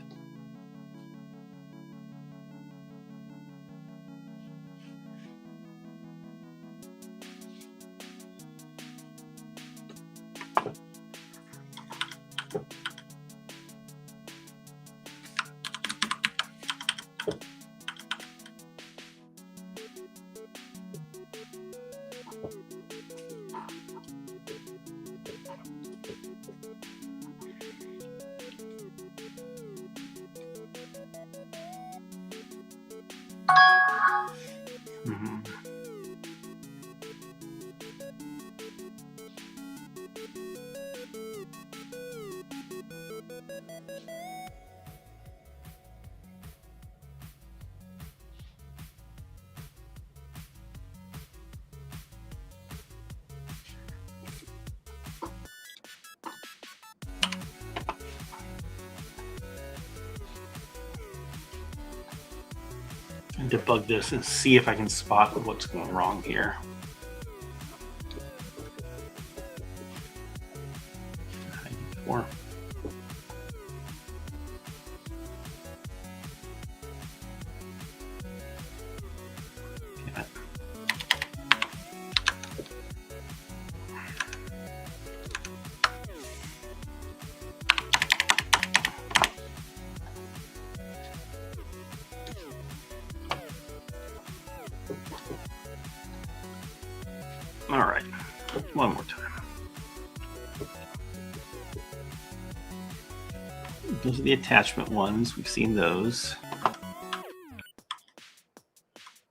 S1: Debug this and see if I can spot what's going wrong here. Four. All right, one more time. Those are the attachment ones. We've seen those.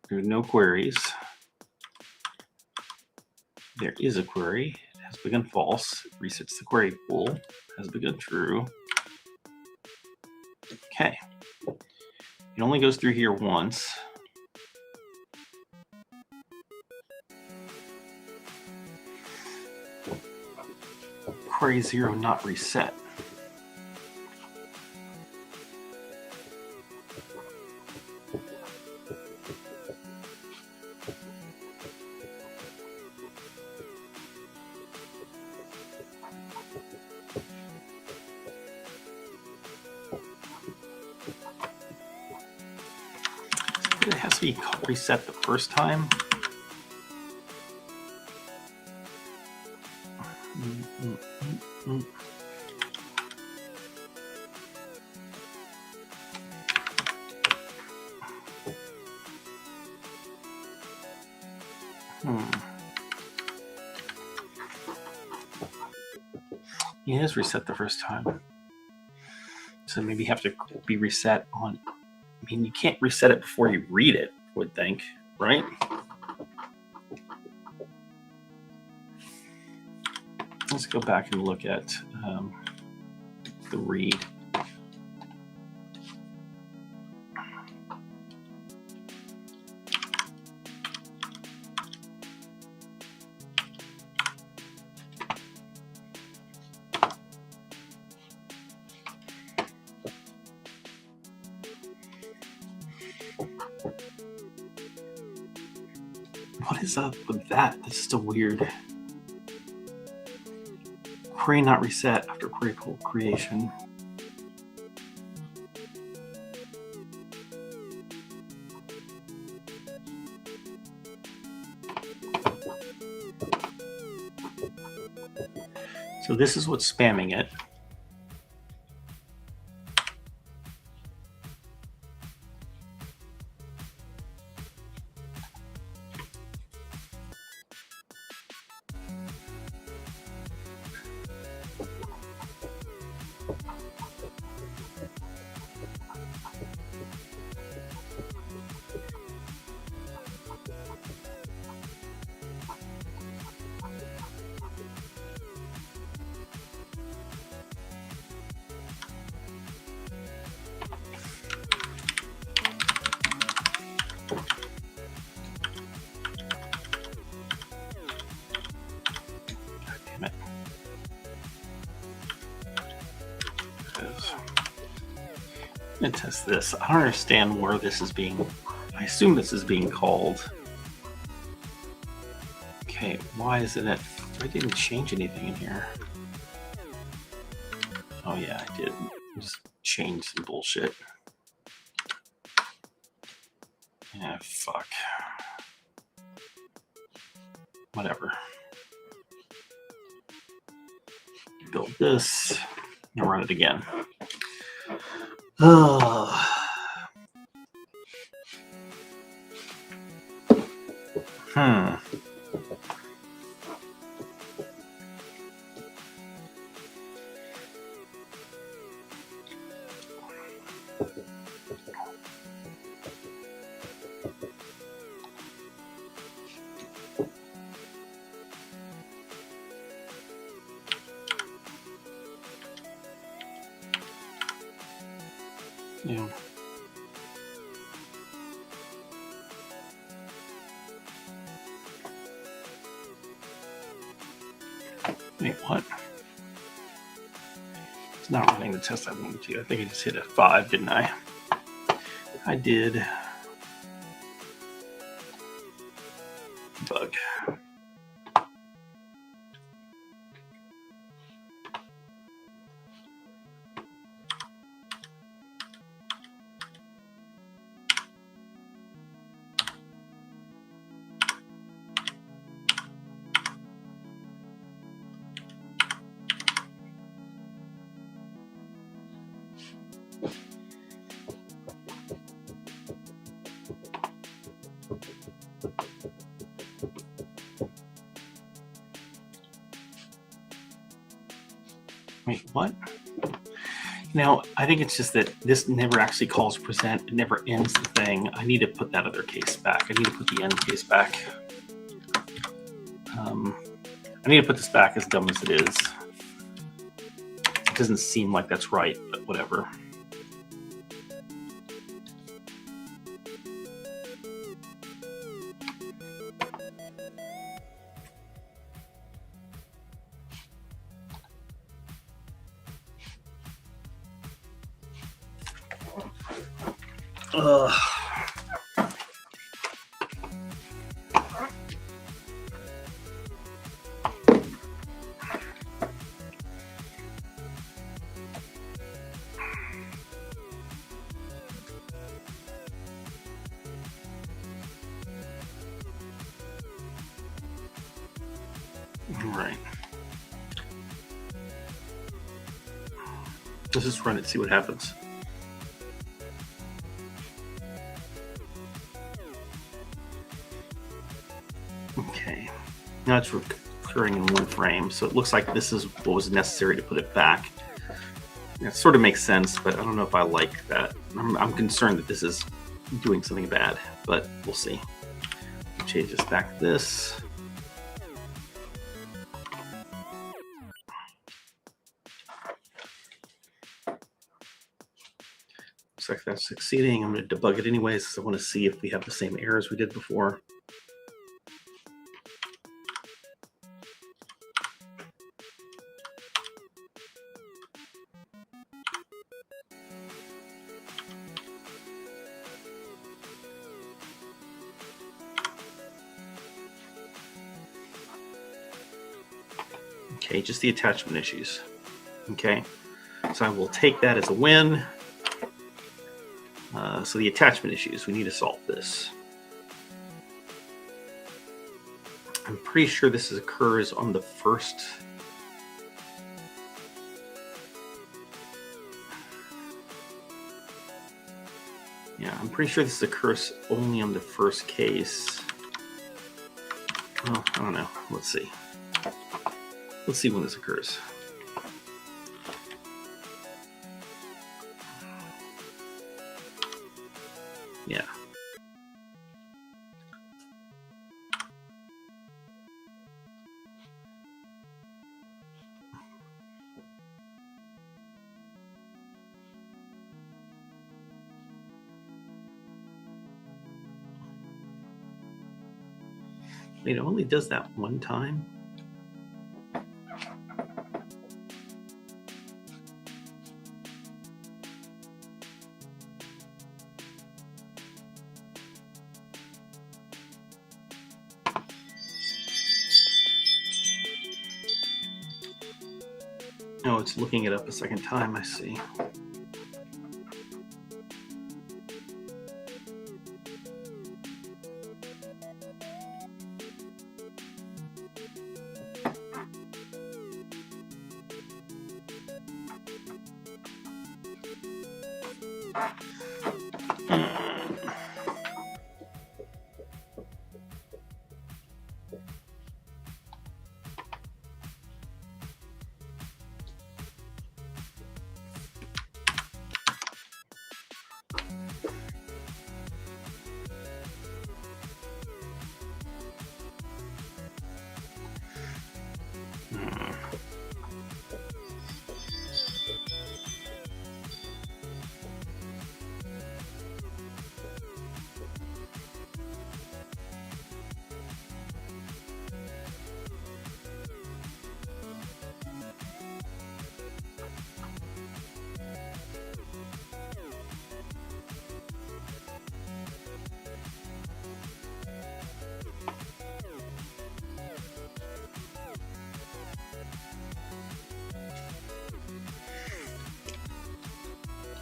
S1: There are no queries. There is a query. It has begun false. It resets the query pool. It has begun true. Okay. It only goes through here once. Query 0 not reset. It has to be reset the first time. It is reset the first time. So maybe you have to be reset on. I mean, you can't reset it before you read it, I would think, right? Let's go back and look at the read. What is up with that? That's still weird. Query not reset after query pool creation. So this is what's spamming it. And test this. I don't understand where this is being. I assume this is being called. Okay, why is it at? I didn't change anything in here. Oh yeah, I did. Just change some bullshit. Yeah, fuck. Whatever. Build this and run it again. Oh. Yeah. Wait, what? It's not running the test I wanted to. I think I just hit a 5, didn't I? I did. Debug. Wait, what? Now, I think it's just that this never actually calls present. It never ends the thing. I need to put that other case back. I need to put the end case back. I need to put this back, as dumb as it is. It doesn't seem like that's right, but whatever. Ugh. Right. Let's just run it, see what happens. Okay. Now it's recurring in one frame, so it looks like this is what was necessary to put it back. It sort of makes sense, but I don't know if I like that. I'm concerned that this is doing something bad, but we'll see. Change this back to this. Looks like that's succeeding. I'm going to debug it anyways, because I want to see if we have the same errors we did before. Okay, just the attachment issues. Okay, so I will take that as a win. So the attachment issues, we need to solve this. I'm pretty sure this occurs on the first Yeah, I'm pretty sure this occurs only on the first case. Oh, I don't know. Let's see. Let's see when this occurs. Yeah. It only does that one time. Oh, it's looking it up a second time, I see.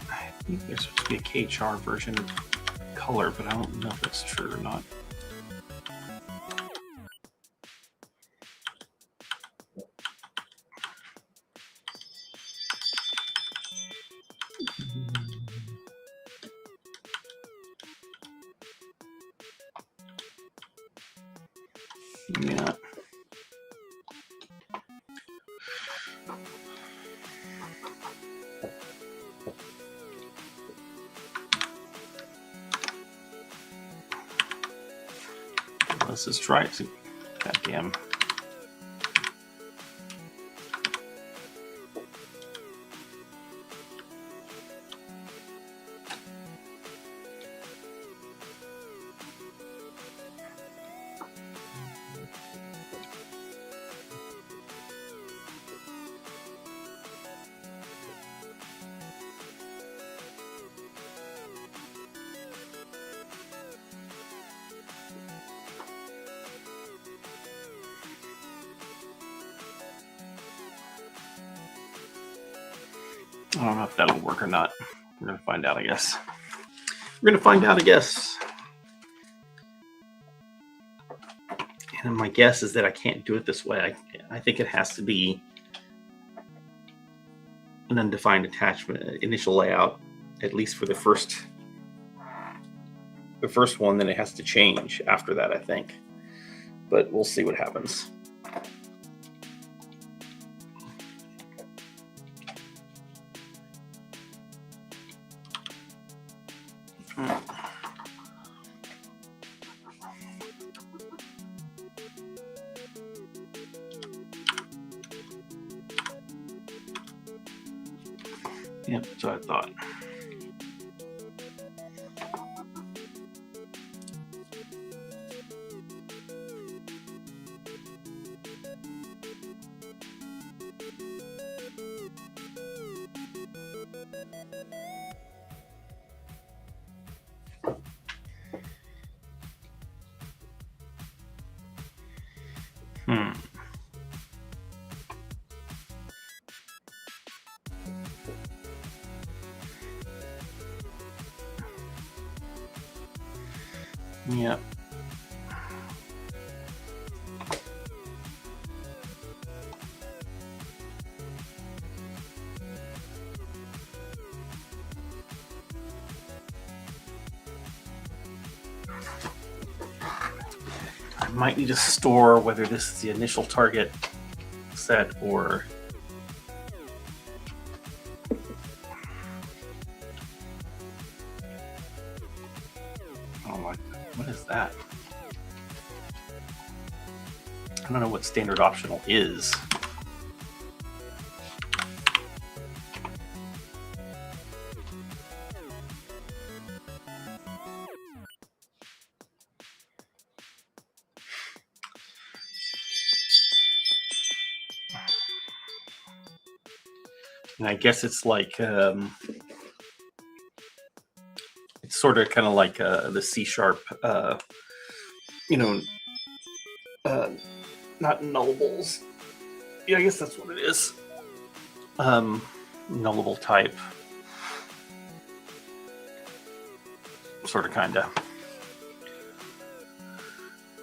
S1: I think there's supposed to be a KHR version of color, but I don't know if that's true or not. Yeah. Let's just try it. Goddamn. I don't know if that'll work or not. We're going to find out, I guess. We're going to find out, I guess. And my guess is that I can't do it this way. I think it has to be an undefined attachment, initial layout, at least for the first one. Then it has to change after that, I think. But we'll see what happens. Yeah, that's what I thought. Yeah. might need to store whether this is the initial target set or oh my, what is that? I don't know what standard optional is. And I guess it's like it's sort of kind of like the C#, you know, not nullables. Yeah, I guess that's what it is. Nullable type, sort of, kind of.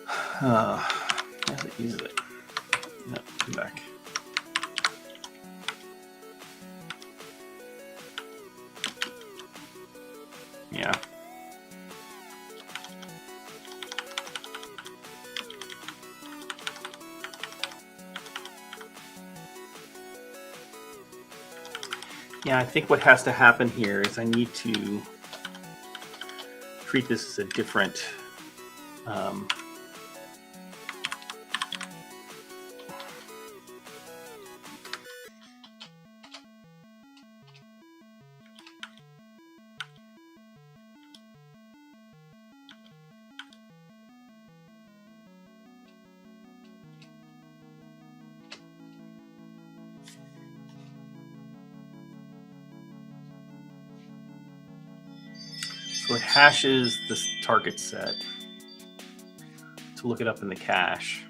S1: How does it use it? No, come back. Yeah. Yeah, I think what has to happen here is I need to treat this as a different so it hashes this target set to look it up in the cache.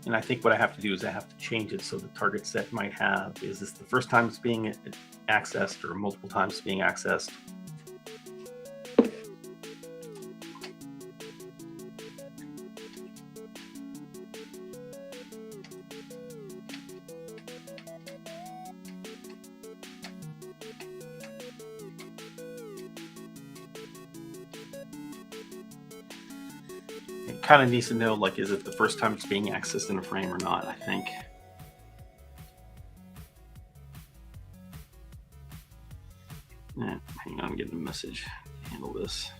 S1: And I think what I have to do is I have to change it so the target set might have, is this the first time it's being accessed or multiple times it's being accessed? Kind of needs to know, like, is it the first time it's being accessed in a frame or not, I think. Hang on, I'm getting a message. Handle this.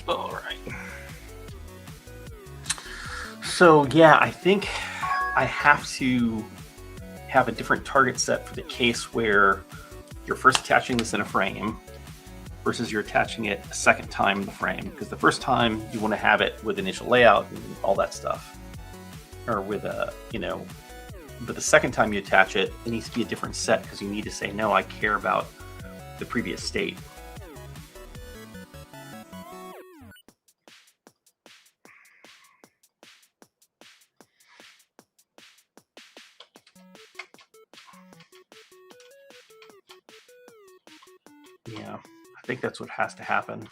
S1: All right. So yeah, I think I have to have a different target set for the case where you're first attaching this in a frame versus you're attaching it a second time in the frame. Because the first time you want to have it with initial layout and all that stuff, or with a, you know, but the second time you attach it, it needs to be a different set because you need to say, no, I care about the previous state. Yeah, I think that's what has to happen.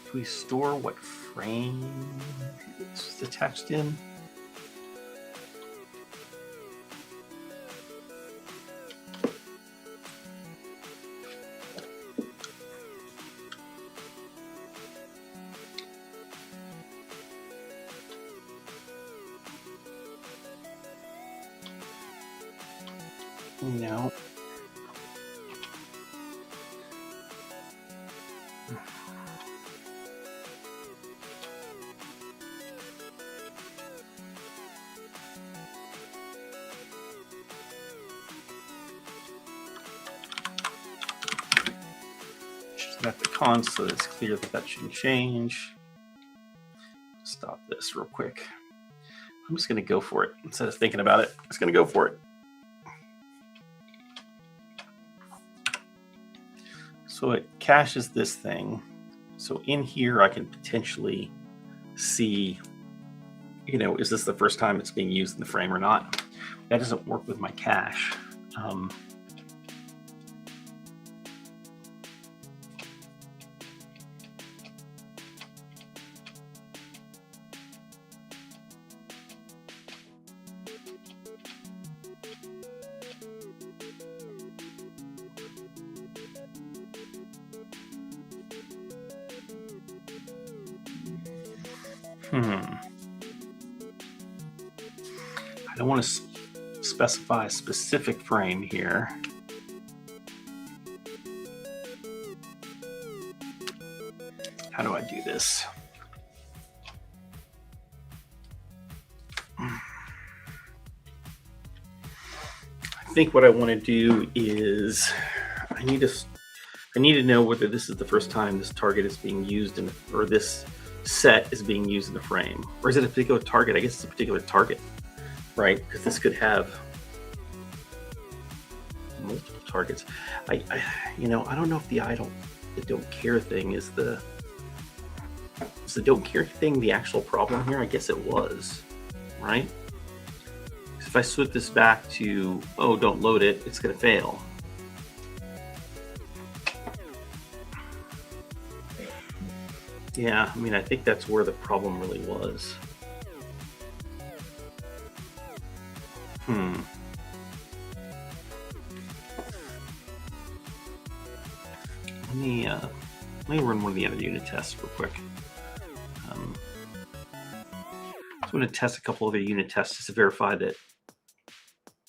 S1: Do we store what frame it's attached in? No. At the cons, so it's clear that that shouldn't change. Stop this real quick. I'm just going to go for it instead of thinking about it. I'm just going to go for it. So it caches this thing, So in here, I can potentially see, you know, is this the first time it's being used in the frame or not? That doesn't work with my cache. I don't want to specify a specific frame here. How do I do this? I think what I want to do is I need to know whether this is the first time this target is being used in, or this set is being used in the frame, or is it a particular target? I guess it's a particular target, right? Because this could have multiple targets. I don't know if the don't care thing is the don't care thing the actual problem here. I guess it was, right? If I switch this back to, oh, don't load it, it's going to fail. Yeah, I mean, I think that's where the problem really was. Let me run one of the other unit tests real quick. I'm going to test a couple of the unit tests just to verify that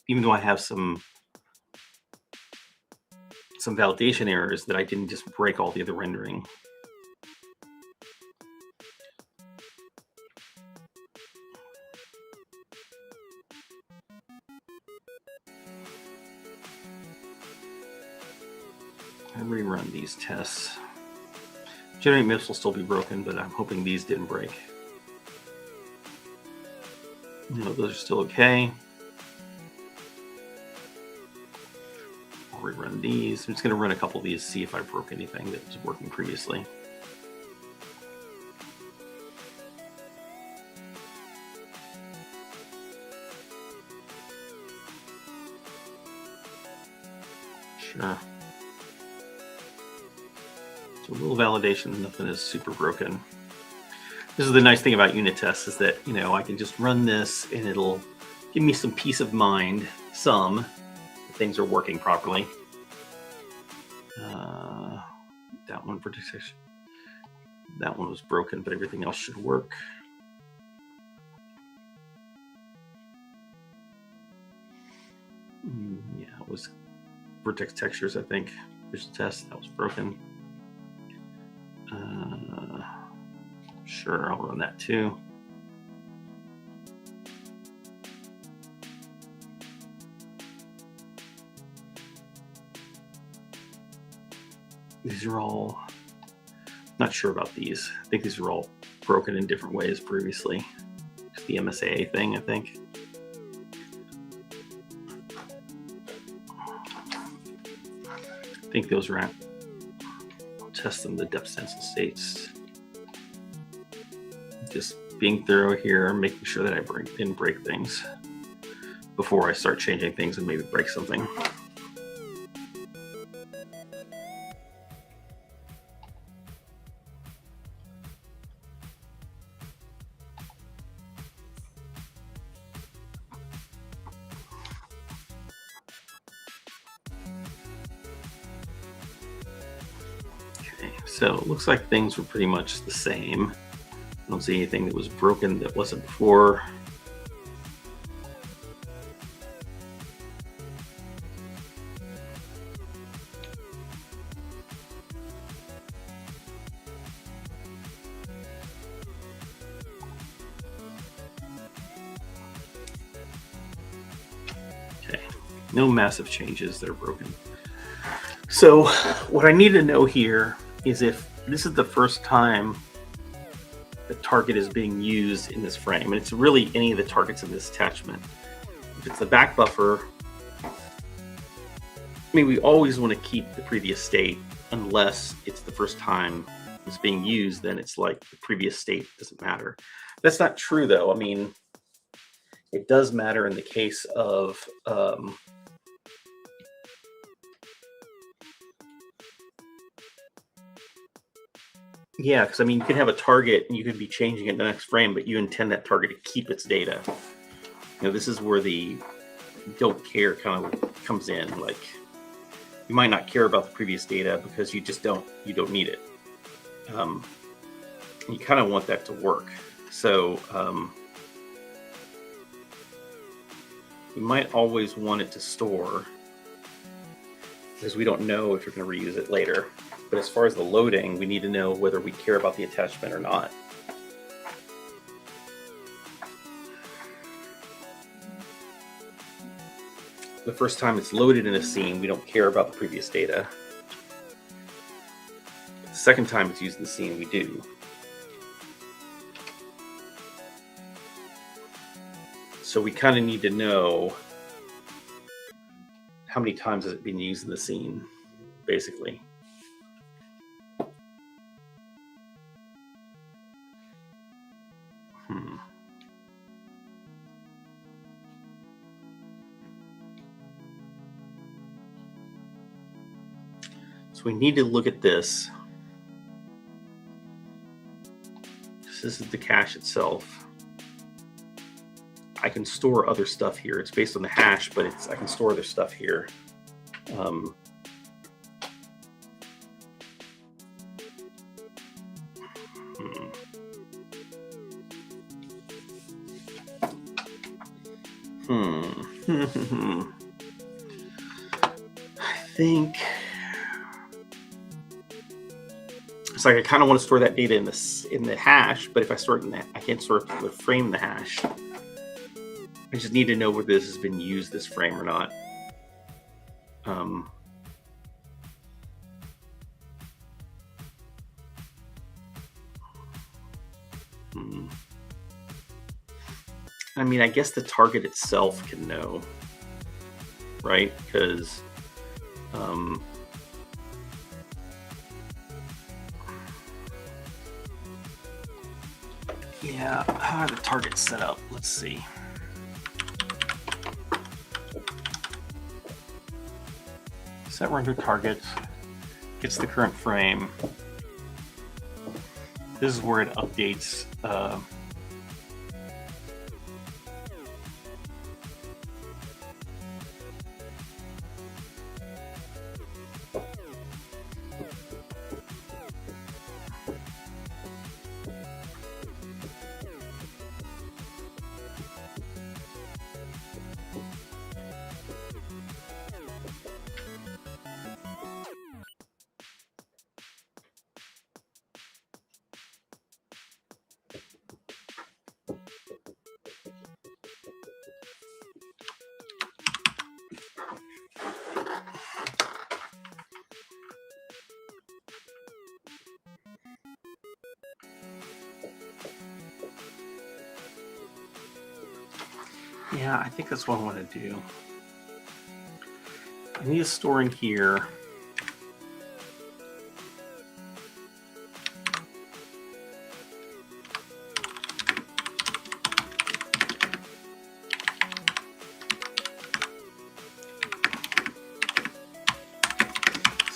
S1: even though I have some validation errors, that I didn't just break all the other rendering. I rerun these tests. Generate MIPS will still be broken, but I'm hoping these didn't break. No, those are still okay. I'll rerun these. I'm just going to run a couple of these, see if I broke anything that was working previously. Sure. So a little validation, nothing is super broken. This is the nice thing about unit tests, is that, you know, I can just run this and it'll give me some peace of mind, that things are working properly. That one for detection. That one was broken, but everything else should work. Yeah, it was vertex textures, I think. Visual test, that was broken. Sure, I'll run that too. These are all, not sure about these. I think these are all broken in different ways previously. It's the MSAA thing, I think. I think those are at, I'll test them, the depth sensitive states. Just being thorough here, making sure that I didn't break things before I start changing things and maybe break something. Okay, so it looks like things were pretty much the same. I don't see anything that was broken that wasn't before. Okay, no massive changes that are broken. So what I need to know here is if this is the first time the target is being used in this frame, and it's really any of the targets in this attachment. If it's the back buffer, I mean, we always want to keep the previous state unless it's the first time is being used, then it's like the previous state doesn't matter. That's not true, though. I mean, it does matter in the case of yeah, because I mean, you could have a target and you could be changing it in the next frame, but you intend that target to keep its data. You know, this is where the don't care kind of comes in. Like, you might not care about the previous data because you just don't need it. You kind of want that to work. So we might always want it to store, because we don't know if you're going to reuse it later. But as far as the loading, we need to know whether we care about the attachment or not. The first time it's loaded in a scene, we don't care about the previous data. The second time it's used in the scene, we do. So we kind of need to know how many times has it been used in the scene, basically. So we need to look at this. This is the cache itself. I can store other stuff here. It's based on the hash, but I can store other stuff here. I think it's like I kind of want to store that data in the hash, but if I store it in that, I can't store it to frame the hash. I just need to know whether this has been used this frame or not. I mean, I guess the target itself can know, right? Because yeah, how are the targets set up? Let's see. Set render target, gets the current frame. This is where it updates yeah, I think that's what I want to do. I need to store in here.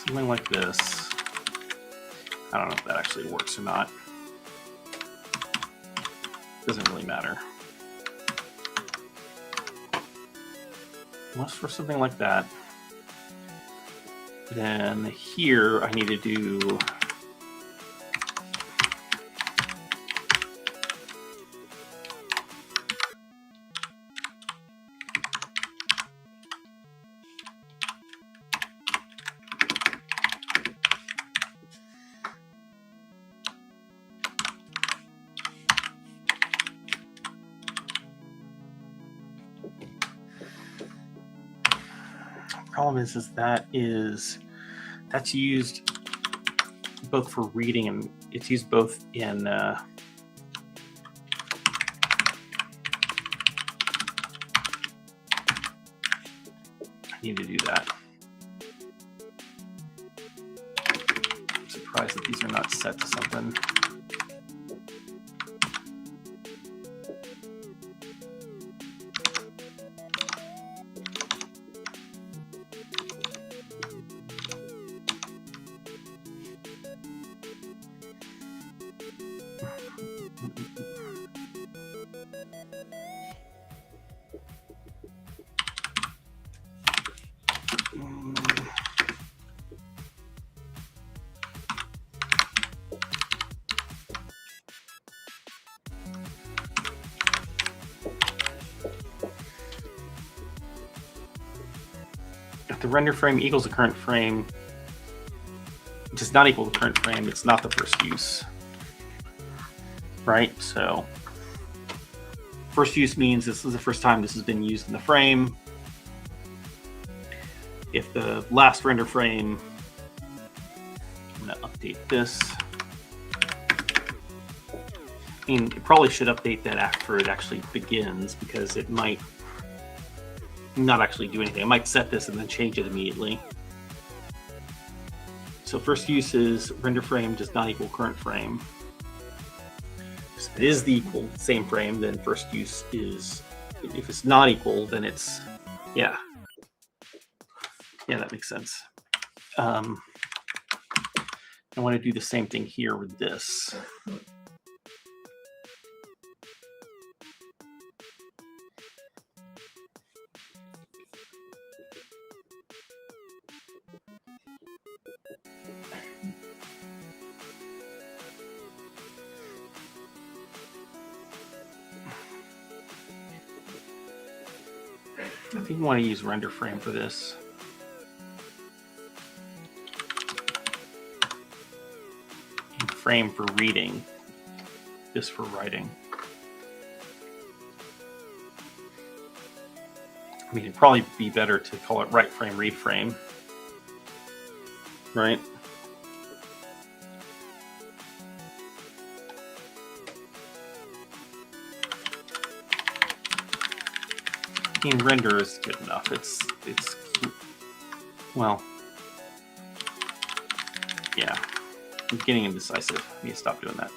S1: Something like this. I don't know if that actually works or not. Doesn't really matter. Unless for something like that. Then here I need to do problem is that's used both for reading and it's used both in I need to do that. surprised that these are not set to something. If the render frame equals the current frame, does not equal the current frame, it's not the first use, right? So first use means this is the first time this has been used in the frame. If the last render frame, I'm going to update this. I mean, it probably should update that after it actually begins, because it might not actually do anything. I might set this and then change it immediately. So first use is render frame does not equal current frame. If it is the equal same frame, then first use is, if it's not equal, then it's, yeah, that makes sense. I want to do the same thing here with this. I think you want to use render frame for this. And frame for reading, this for writing. I mean, it'd probably be better to call it write frame, read frame, right? I mean, render is good enough. It's well, yeah. I'm getting indecisive. I need to stop doing that.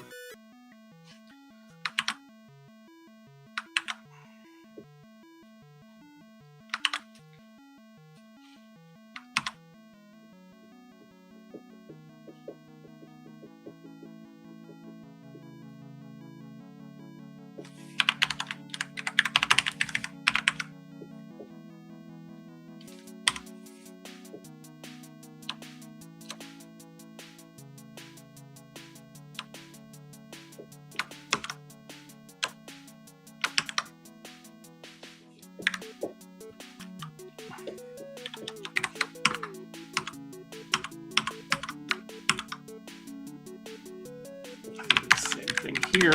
S1: Here.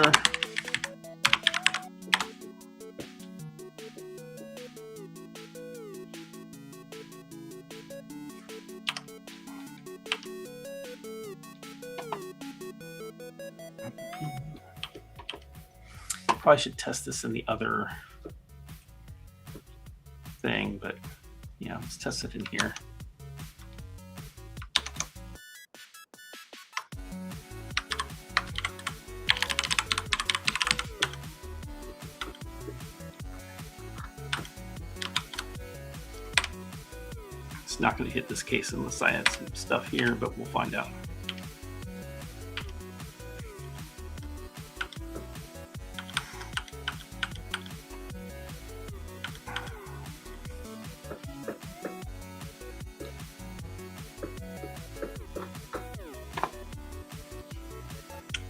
S1: Probably should test this in the other thing, but yeah, let's test it in here. Not going to hit this case unless I add some stuff here, but we'll find out.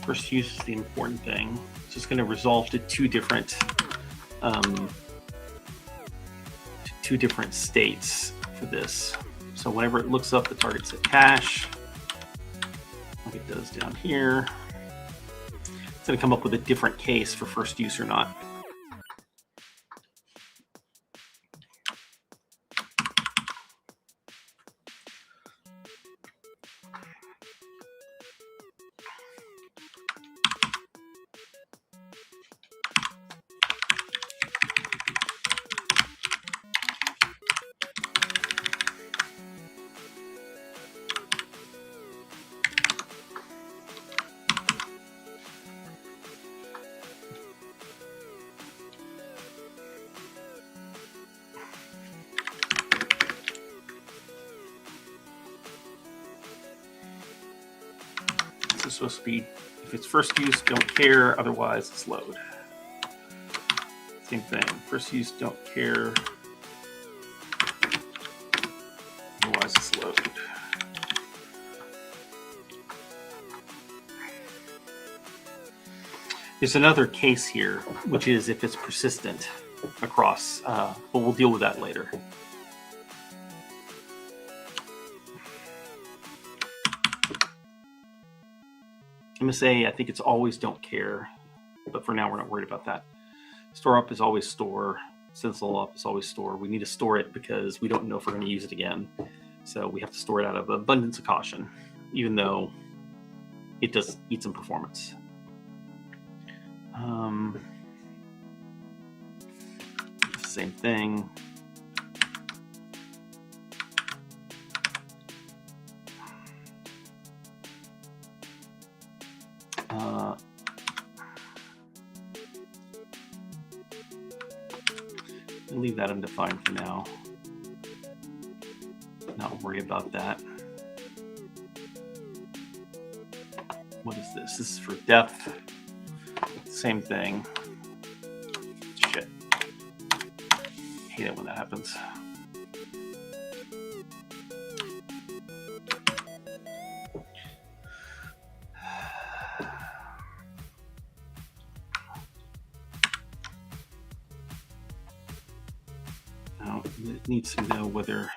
S1: First use is the important thing. It's just going to resolve to two different states for this. So whenever it looks up the target set cache, like it does down here, it's going to come up with a different case for first use or not. is supposed to be, if it's first use, don't care, otherwise it's load. Same thing, first use, don't care, otherwise it's load. There's another case here, which is if it's persistent across, but we'll deal with that later. MSA, I think it's always don't care, but for now we're not worried about that. Store up is always store. Stencil up is always store. We need to store it because we don't know if we're going to use it again. So we have to store it out of abundance of caution, even though it does eat some performance. Same thing. Leave that undefined for now. Not worry about that. What is this? This is for depth. Same thing. Shit. Hate it when that happens. Now, it needs to know whether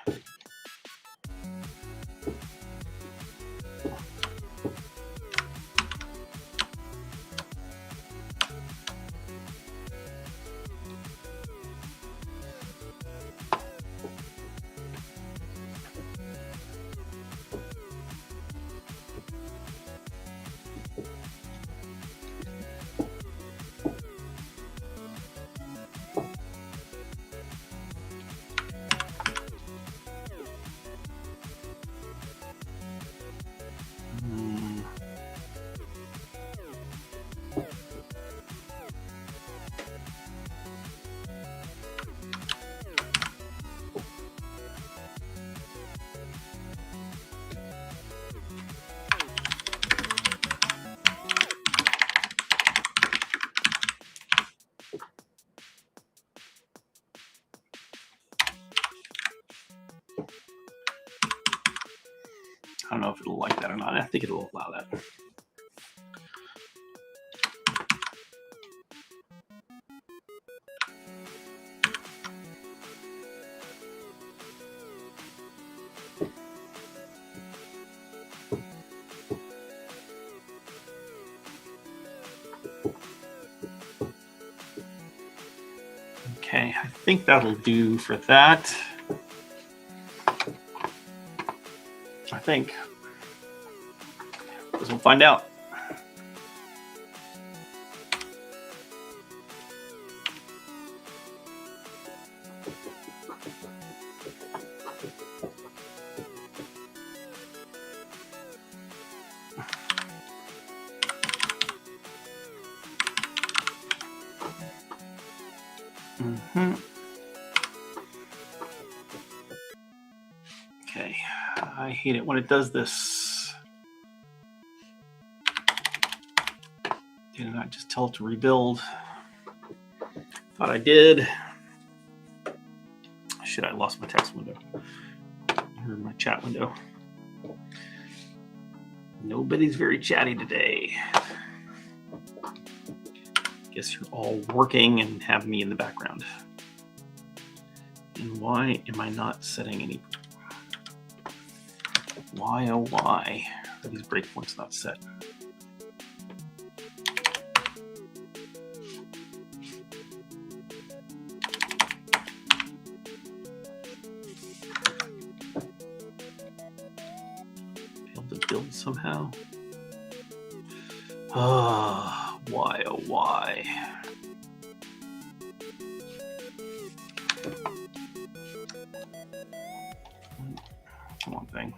S1: I don't know if it'll like that or not. I think it'll allow that. Okay, I think that'll do for that. I think. Because we'll find out. Okay, I hate it when it does this. Did I just tell it to rebuild? Thought I did. Shit, I lost my text window. Or my chat window. Nobody's very chatty today. Guess you're all working and have me in the background. And why am I not setting any? Why, oh why are these breakpoints not set? Failed to build somehow? Ah, why, oh why? Come on, thing.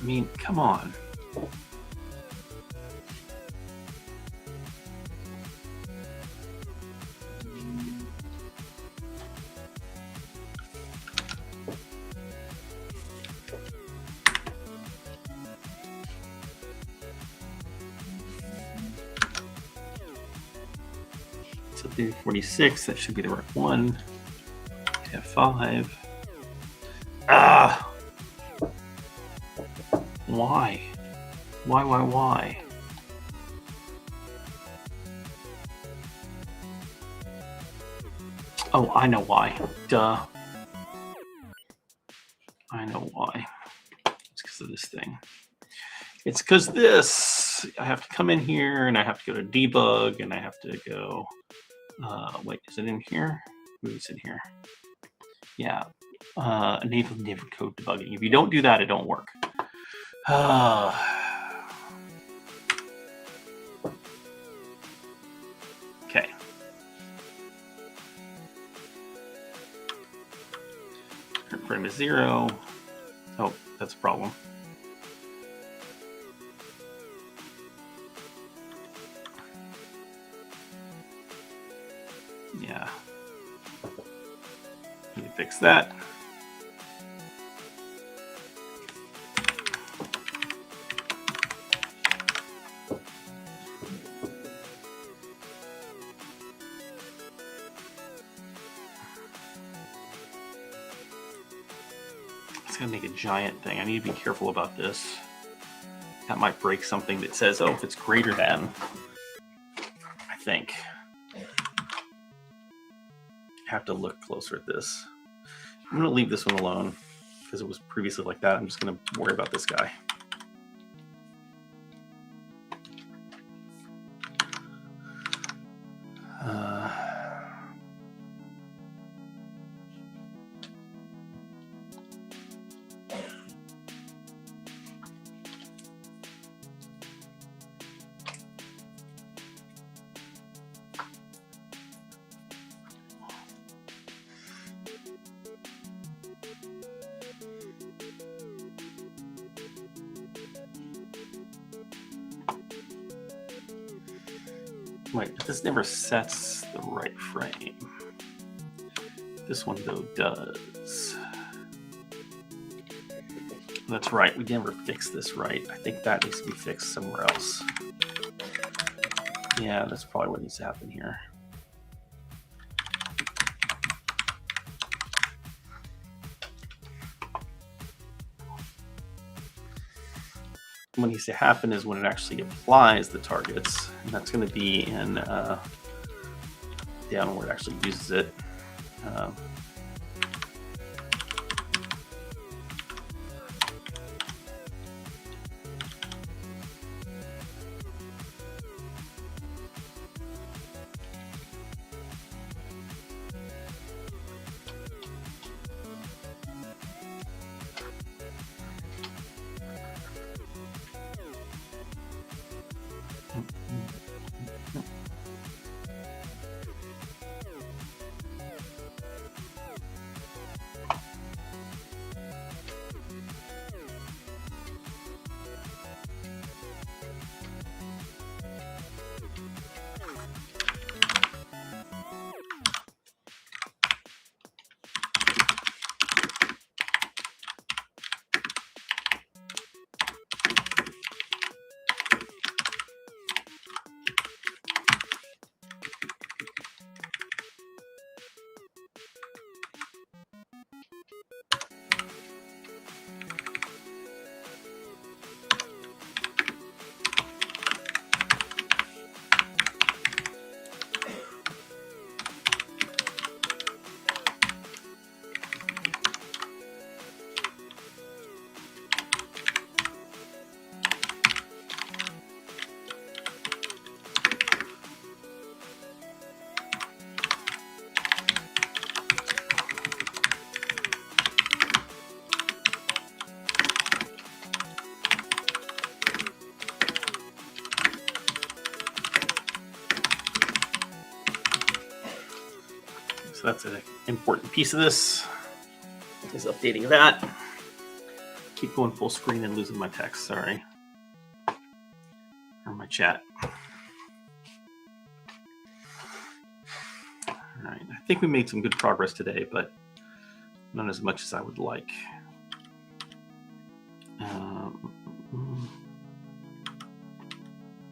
S1: mean, come on. So 46, that should be the right one. F5. Ah! Why? Why? Oh, I know why. Duh. I know why. It's because of this thing. It's because this. I have to come in here and I have to go to debug and I have to go. Wait, is it in here? Maybe it's in here. Yeah. Enable code debugging. If you don't do that, it don't work. Okay. Current frame is 0. Oh, that's a problem. Yeah. Need to fix that. Gonna make a giant thing. I need to be careful about this. That might break something that says, oh, if it's greater than, I think. I have to look closer at this. I'm gonna leave this one alone because it was previously like that. I'm just gonna worry about this guy. Wait, but this never sets the right frame. This one, though, does. That's right, we never fixed this right. I think that needs to be fixed somewhere else. Yeah, that's probably what needs to happen here. What needs to happen is when it actually applies the targets, and that's going to be in down where it actually uses it. So that's an important piece of this, is updating that. keep going full screen and losing my text. Sorry. Or my chat. All right. I think we made some good progress today, but not as much as I would like.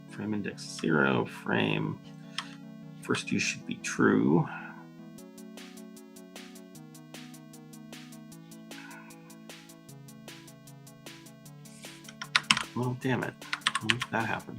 S1: Frame index 0, frame. First use should be true. Well, damn it. When did that happen?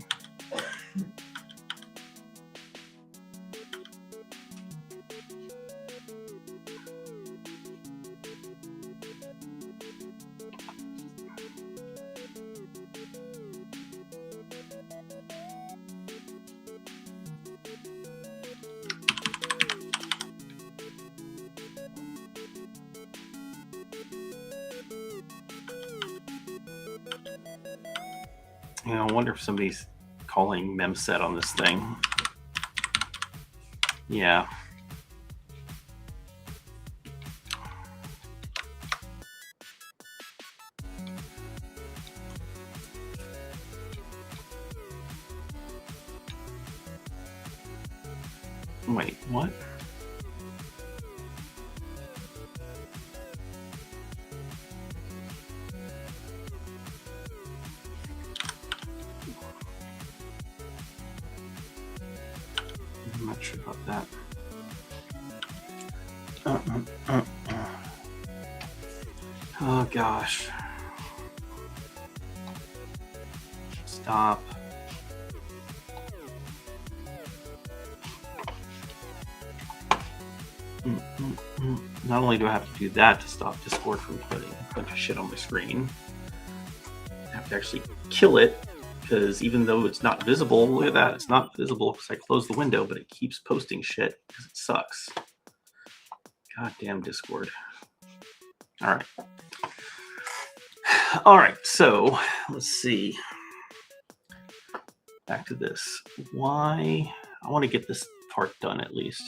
S1: I wonder if somebody's calling memset on this thing. Yeah. Wait, what? I'm not sure about that. Oh gosh. Stop. Not only do I have to do that to stop Discord from putting a bunch of shit on my screen, I have to actually kill it, because even though it's not visible, look at that, it's not visible because I closed the window, but it keeps posting shit because it sucks. Goddamn Discord. All right. All right, so let's see. Back to this. Why? I want to get this part done at least.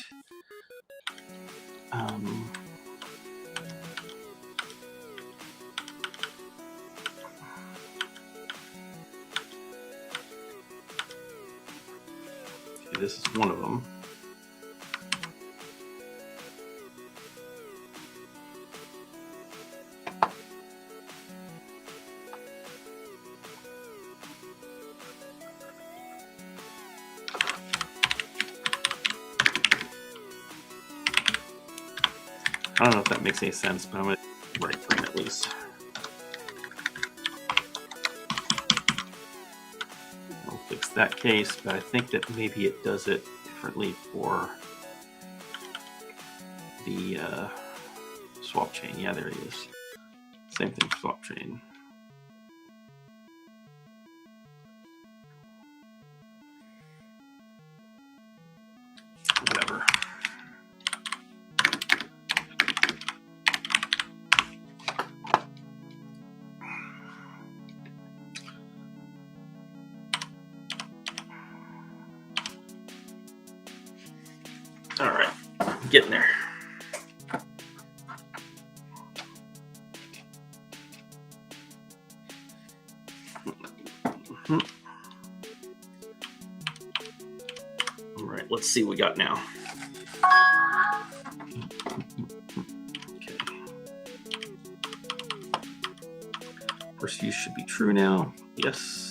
S1: Okay, this is one of them. I don't know if that makes any sense, but I'm going to right frame at least. I'll fix that case, but I think that maybe it does it differently for the swap chain. Yeah, there it is. Same thing for swap chain. Whatever. All right, getting there. All right, let's see what we got now. Okay. First use should be true now. Yes.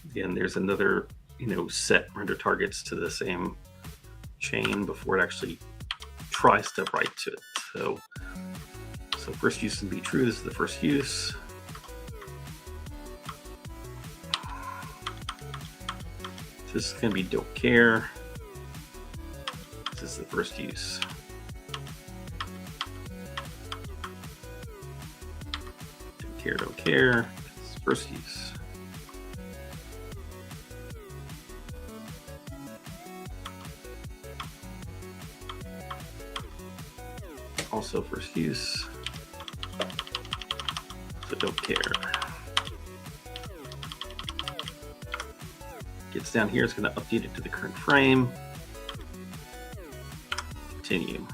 S1: Again, there's another, set render targets to the same chain before it actually tries to write to it. So first use can be true. This is the first use. This is going to be don't care. This is the first use. Don't care. This is first use. Also first use, so don't care. Gets down here, it's going to update it to the current frame. Continue.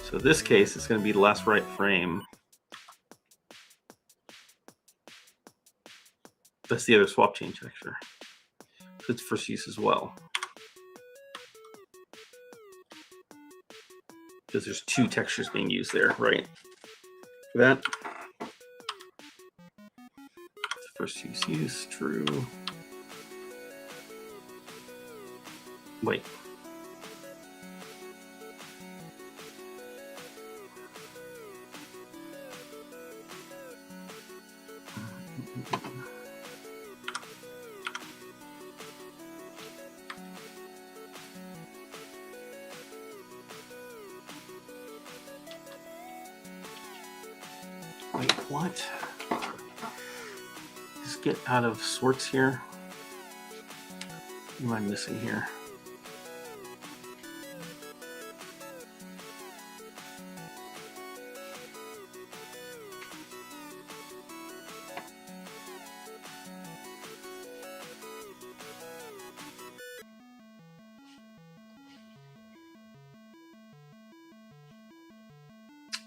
S1: So in this case, it's going to be the last right frame. That's the other swap chain texture. So it's first use as well. Because there's two textures being used there, right? For that. First use, true. Wait. Wait, what? Just get out of sorts here. What am I missing here?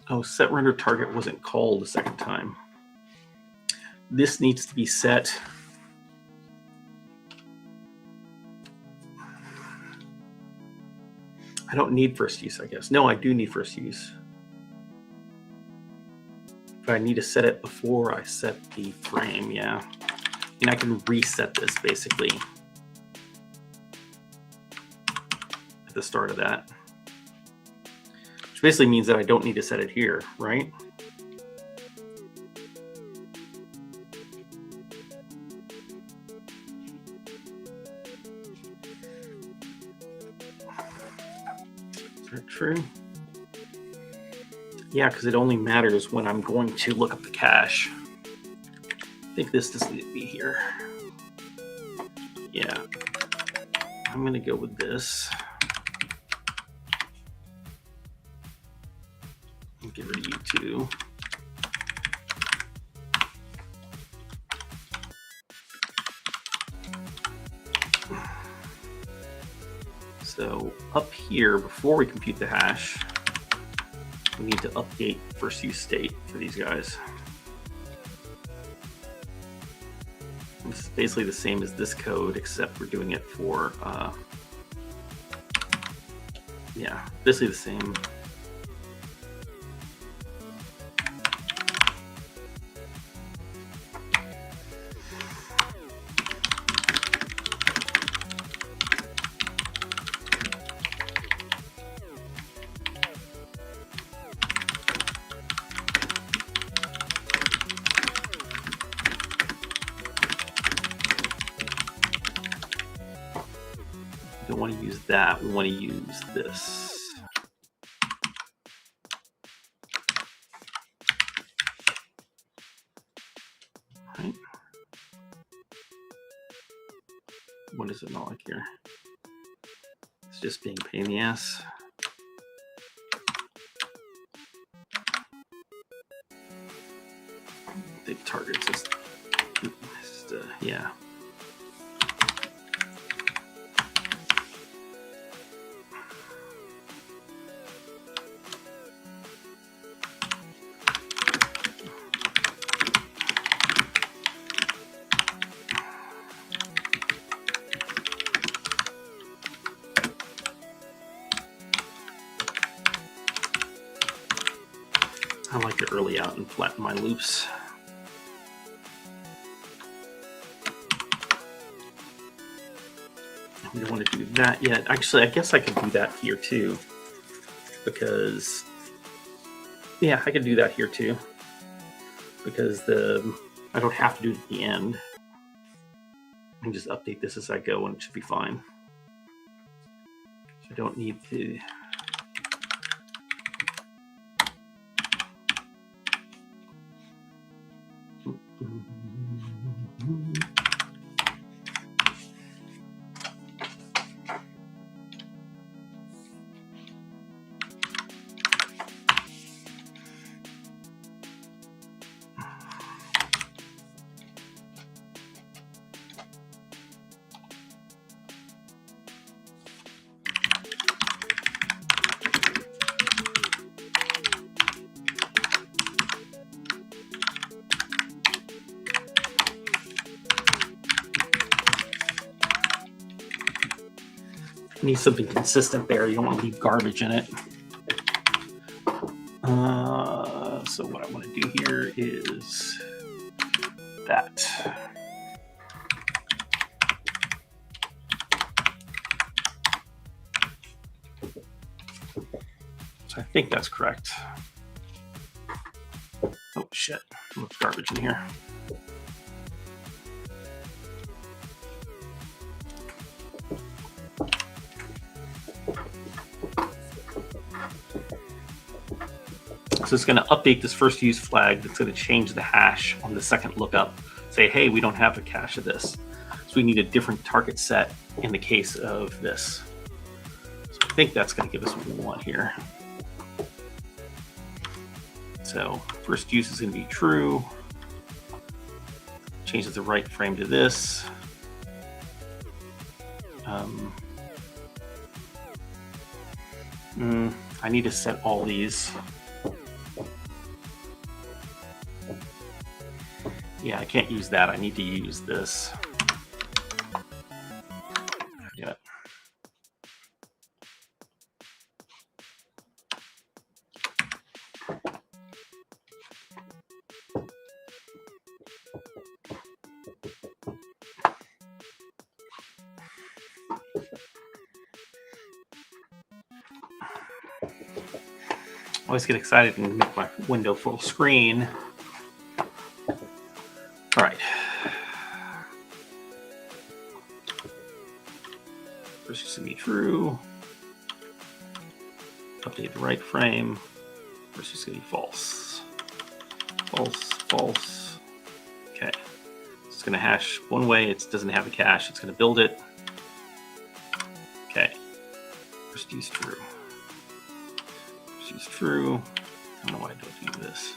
S1: Oh, set render target wasn't called the second time. This needs to be set. I don't need first use, I guess. No, I do need first use. But I need to set it before I set the frame, yeah. And I can reset this basically at the start of that. Which basically means that I don't need to set it here, right? Is that true? Yeah, because it only matters when I'm going to look up the cache. I think this doesn't need to be here. Yeah. I'm going to go with this. Get rid of you too. So up here, before we compute the hash, we need to update first use state for these guys. This is basically the same as this code, except we're doing it for, yeah, basically the same. We don't want to use that, we want to use this. Right. What is it not like here? It's just being a pain in the ass. The target's just yeah. I like to early out and flatten my loops. We don't want to do that yet. Actually, I guess I could do that here too, because yeah, I could do that here too, because I don't have to do it at the end. I can just update this as I go and it should be fine. So I don't need to. Need something consistent there. You don't want to leave garbage in it. So what I want to do here is that. So I think that's correct. Oh shit, there's garbage in here. So it's going to update this first use flag. That's going to change the hash on the second lookup. Say, hey, we don't have a cache of this. So we need a different target set in the case of this. So I think that's going to give us what we want here. So first use is going to be true. Changes the right frame to this. I need to set all these. Yeah, I can't use that. I need to use this. Yeah. I always get excited and make my window full screen. All right. First is going to be true. Update the right frame. First is going to be false. False, false. Okay. It's going to hash one way. It doesn't have a cache. It's going to build it. Okay. First use true. First use true. I don't know why I don't do this.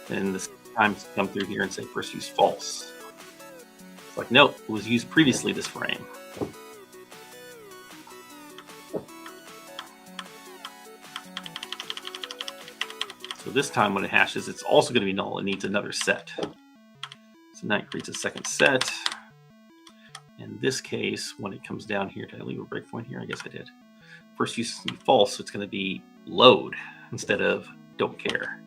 S1: And this time to come through here and say first use false. It's like, nope, it was used previously this frame. So this time when it hashes, it's also going to be null. It needs another set. So now it creates a second set. In this case, when it comes down here, did I leave a breakpoint here? I guess I did. First use is going to be false, so it's going to be load instead of don't care.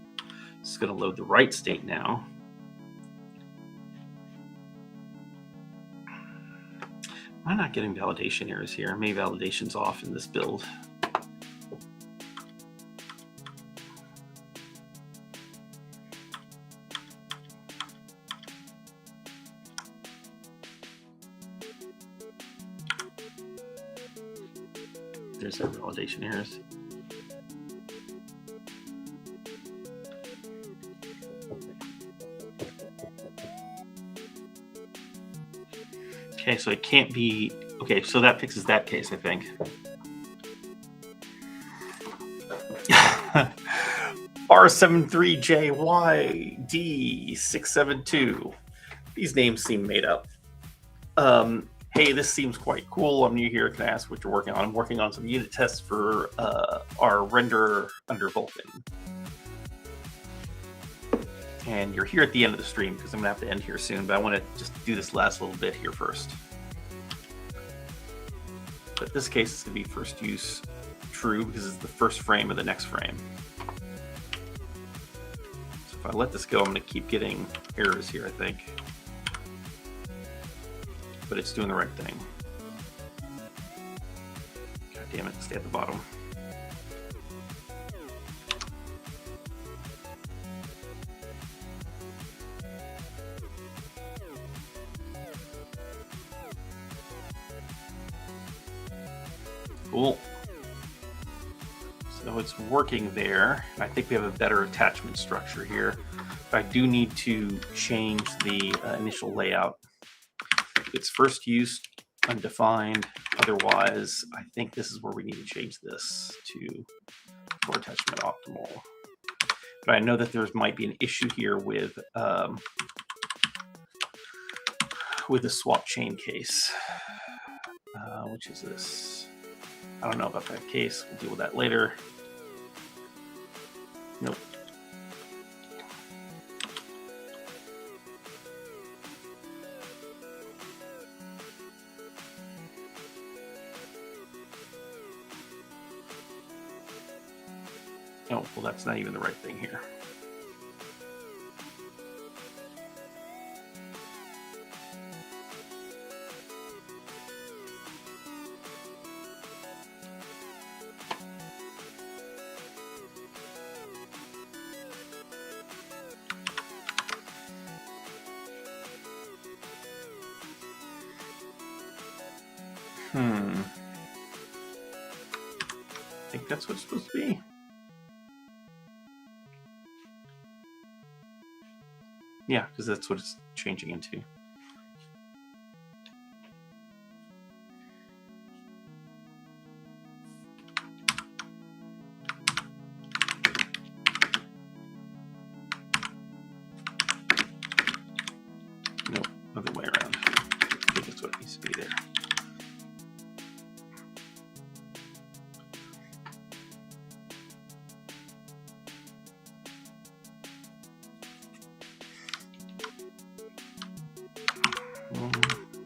S1: It's going to load the right state now. I'm not getting validation errors here. Maybe validation's off in this build. There's our validation errors. Okay, so it can't be, okay, so that fixes that case, I think. R73JYD672. These names seem made up. Hey, this seems quite cool. I'm new here. Can I ask what you're working on? I'm working on some unit tests for our render under Vulkan. And you're here at the end of the stream because I'm going to have to end here soon, but I want to just do this last little bit here first. But in this case, it's going to be first use true because it's the first frame of the next frame. So if I let this go, I'm going to keep getting errors here, I think. But it's doing the right thing. God damn it, stay at the bottom. Cool. So it's working there. I think we have a better attachment structure here. But I do need to change the initial layout. It's first use undefined. Otherwise, I think this is where we need to change this to for attachment optimal. But I know that there might be an issue here with the swap chain case. Which is this? I don't know about that case. We'll deal with that later. Nope. Oh, well, that's not even the right thing here. I think that's what it's supposed to be. Yeah, because that's what it's changing into. Nope, other way around. I think that's what needs to be there.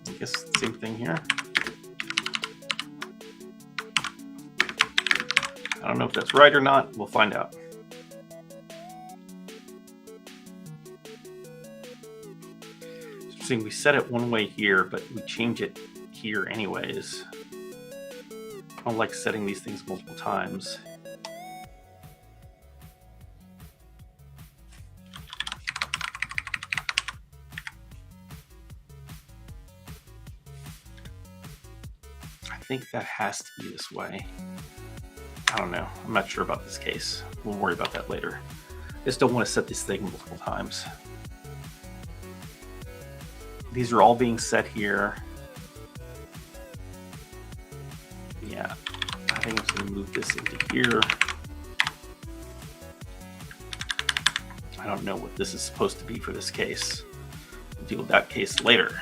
S1: I guess same thing here. I don't know if that's right or not. We'll find out. Interesting, we set it one way here, but we change it here anyways. I don't like setting these things multiple times. I think that has to be this way. I don't know. I'm not sure about this case. We'll worry about that later. I just don't want to set this thing multiple times. These are all being set here. Yeah, I think I'm just going to move this into here. I don't know what this is supposed to be for this case. We'll deal with that case later.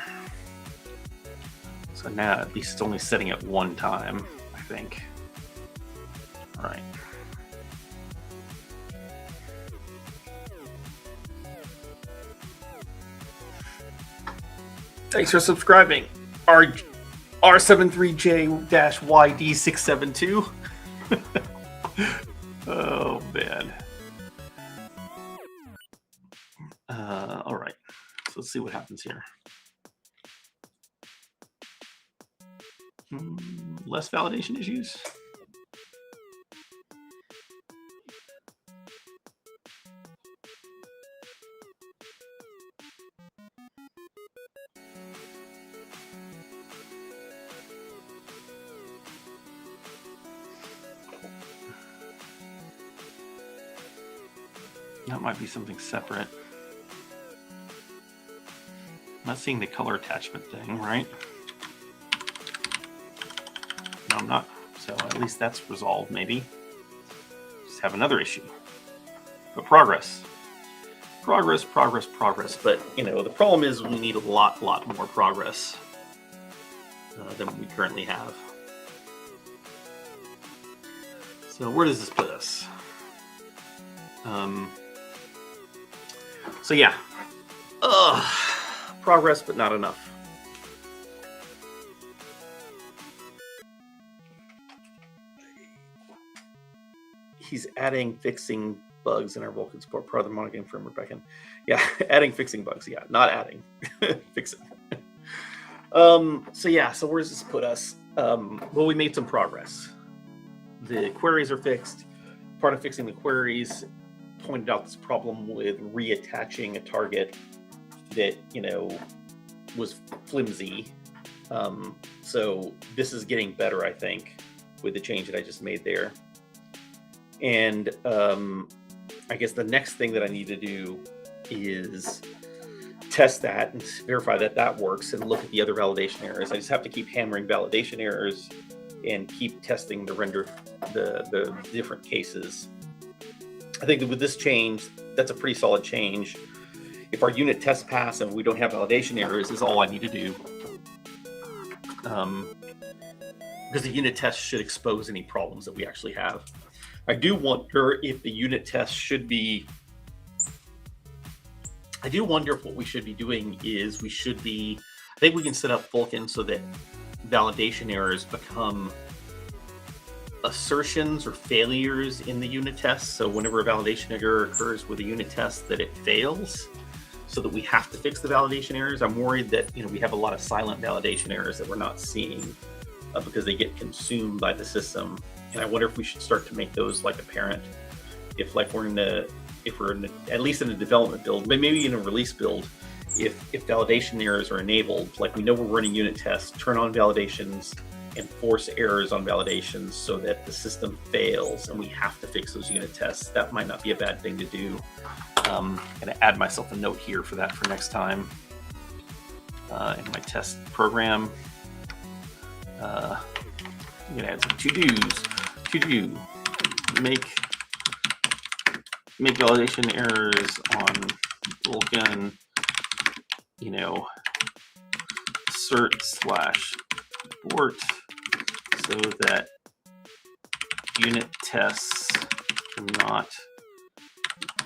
S1: So now at least it's only setting it one time, I think. All right. Thanks for subscribing. R73J-YD672. Oh, man. All right. So let's see what happens here. Less validation issues. That might be something separate. I'm not seeing the color attachment thing, right? No, I'm not. So at least that's resolved, maybe. Just have another issue. But progress. Progress, progress, progress. But, you know, the problem is we need a lot more progress than we currently have. So where does this put us? So yeah, progress, but not enough. He's adding fixing bugs in our Vulkan support part of the MonoGame framework backend. Yeah, adding fixing bugs. Yeah, not adding, fixing. So yeah, so where does this put us? Well, we made some progress. The queries are fixed. Part of fixing the queries pointed out this problem with reattaching a target that, you know, was flimsy. So this is getting better, I think, with the change that I just made there. And I guess the next thing that I need to do is test that and verify that that works and look at the other validation errors. I just have to keep hammering validation errors and keep testing the render, the different cases. I think that with this change, that's a pretty solid change. If our unit tests pass and we don't have validation errors, is all I need to do. Because the unit test should expose any problems that we actually have. I do wonder if the unit test should be... I do wonder if what we should be doing is we should be... I think we can set up Vulkan so that validation errors become assertions or failures in the unit test. So whenever a validation error occurs with a unit test, that it fails, so that we have to fix the validation errors. I'm worried that we have a lot of silent validation errors that we're not seeing because they get consumed by the system. And I wonder if we should start to make those like apparent. If we're at least in a development build, but maybe in a release build, if validation errors are enabled, like we know we're running unit tests, turn on validations and force errors on validations so that the system fails and we have to fix those unit tests. That might not be a bad thing to do. I'm going to add myself a note here for that for next time in my test program. I'm going to add some to-dos. To do, make validation errors on Vulkan, cert/port, so that unit tests cannot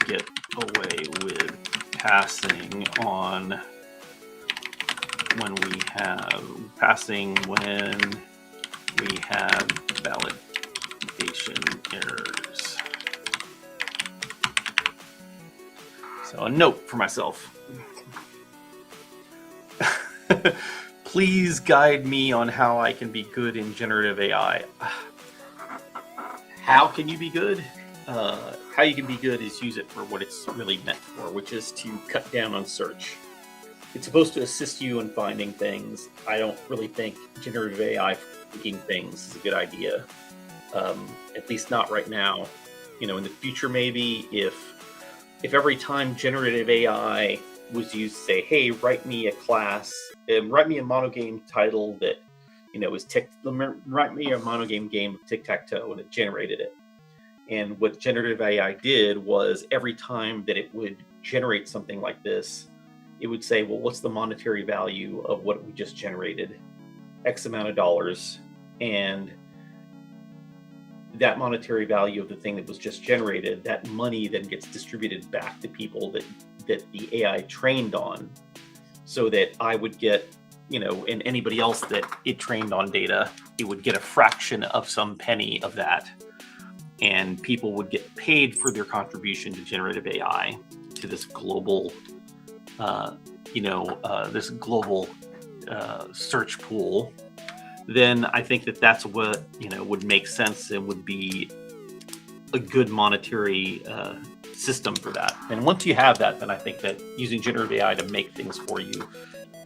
S1: get away with passing on when we have validation errors. So a note for myself. Please guide me on how I can be good in generative AI. How can you be good? How you can be good is use it for what it's really meant for, which is to cut down on search. It's supposed to assist you in finding things. I don't really think generative AI for thinking things is a good idea. At least not right now. In the future, maybe if every time generative AI was used to say, hey, write me a class, write me a monogame title that, write me a monogame game of tic-tac-toe, and it generated it. And what generative AI did was every time that it would generate something like this, it would say, well, what's the monetary value of what we just generated? X amount of dollars. And that monetary value of the thing that was just generated, that money then gets distributed back to people that the AI trained on, so that I would get, and anybody else that it trained on data, it would get a fraction of some penny of that. And people would get paid for their contribution to generative AI, to this global, search pool. Then I think that's what would make sense and would be a good monetary system for that. And once you have that, then I think that using generative AI to make things for you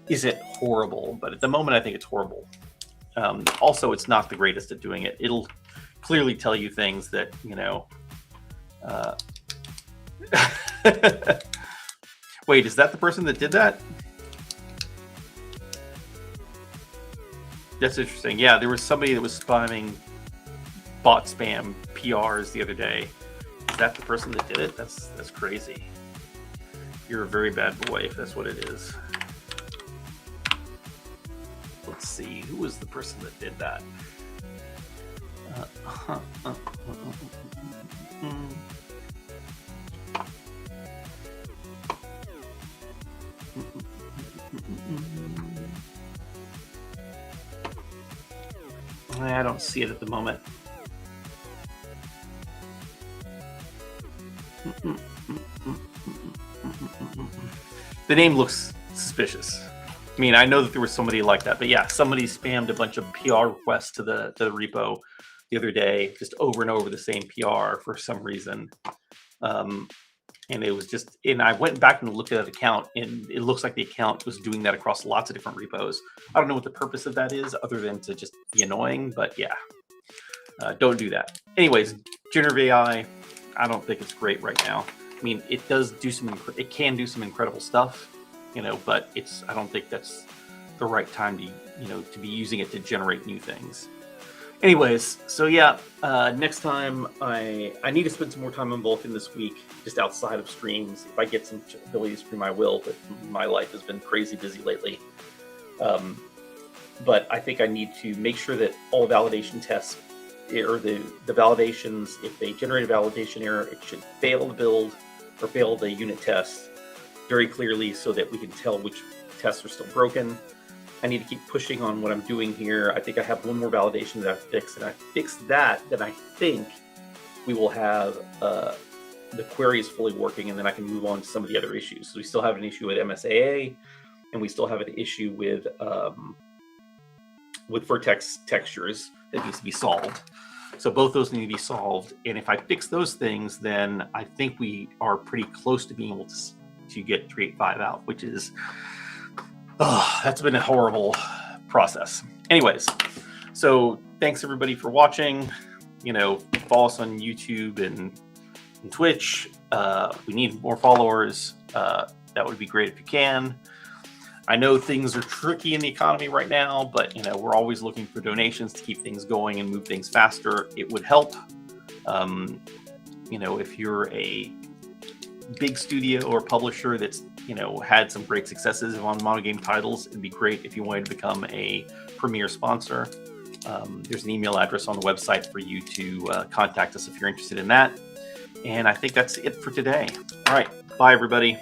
S1: isn't horrible. But at the moment, I think it's horrible. Also, it's not the greatest at doing it. It'll clearly tell you things that Wait, is that the person that did that? That's interesting. Yeah, there was somebody that was spamming bot spam PRs the other day. Is that the person that did it? That's crazy. You're a very bad boy if that's what it is. Let's see, who was the person that did that? I don't see it at the moment. The name looks suspicious. I mean, I know that there was somebody like that, but yeah, somebody spammed a bunch of PR requests to the repo the other day, just over and over the same PR for some reason. And it was just, and I went back and looked at that account, and it looks like the account was doing that across lots of different repos. I don't know what the purpose of that is, other than to just be annoying, but yeah, don't do that. Anyways, generative AI, I don't think it's great right now. I mean, it does do it can do some incredible stuff, but I don't think that's the right time to be using it to generate new things. Anyways, so yeah, next time I need to spend some more time on Vulkan this week, just outside of streams. If I get some ability to stream, I will, but my life has been crazy busy lately. But I think I need to make sure that all validation tests, or the validations, if they generate a validation error, it should fail the build or fail the unit test very clearly, so that we can tell which tests are still broken. I need to keep pushing on what I'm doing here. I think I have one more validation that I fixed, and I fix that, then I think we will have the queries fully working, and then I can move on to some of the other issues. So we still have an issue with MSAA, and we still have an issue with vertex textures that needs to be solved. So both those need to be solved, and if I fix those things, then I think we are pretty close to being able to get 385 out, which is, that's been a horrible process. Anyways, so thanks everybody for watching. You know, follow us on YouTube and Twitch. We need more followers. That would be great if you can. I know things are tricky in the economy right now, but you know, we're always looking for donations to keep things going and move things faster. It would help. You know, if you're a big studio or publisher that's, you know, had some great successes on MonoGame titles, it'd be great if you wanted to become a premier sponsor. There's an email address on the website for you to contact us if you're interested in that. And I think that's it for today. All right. Bye, everybody.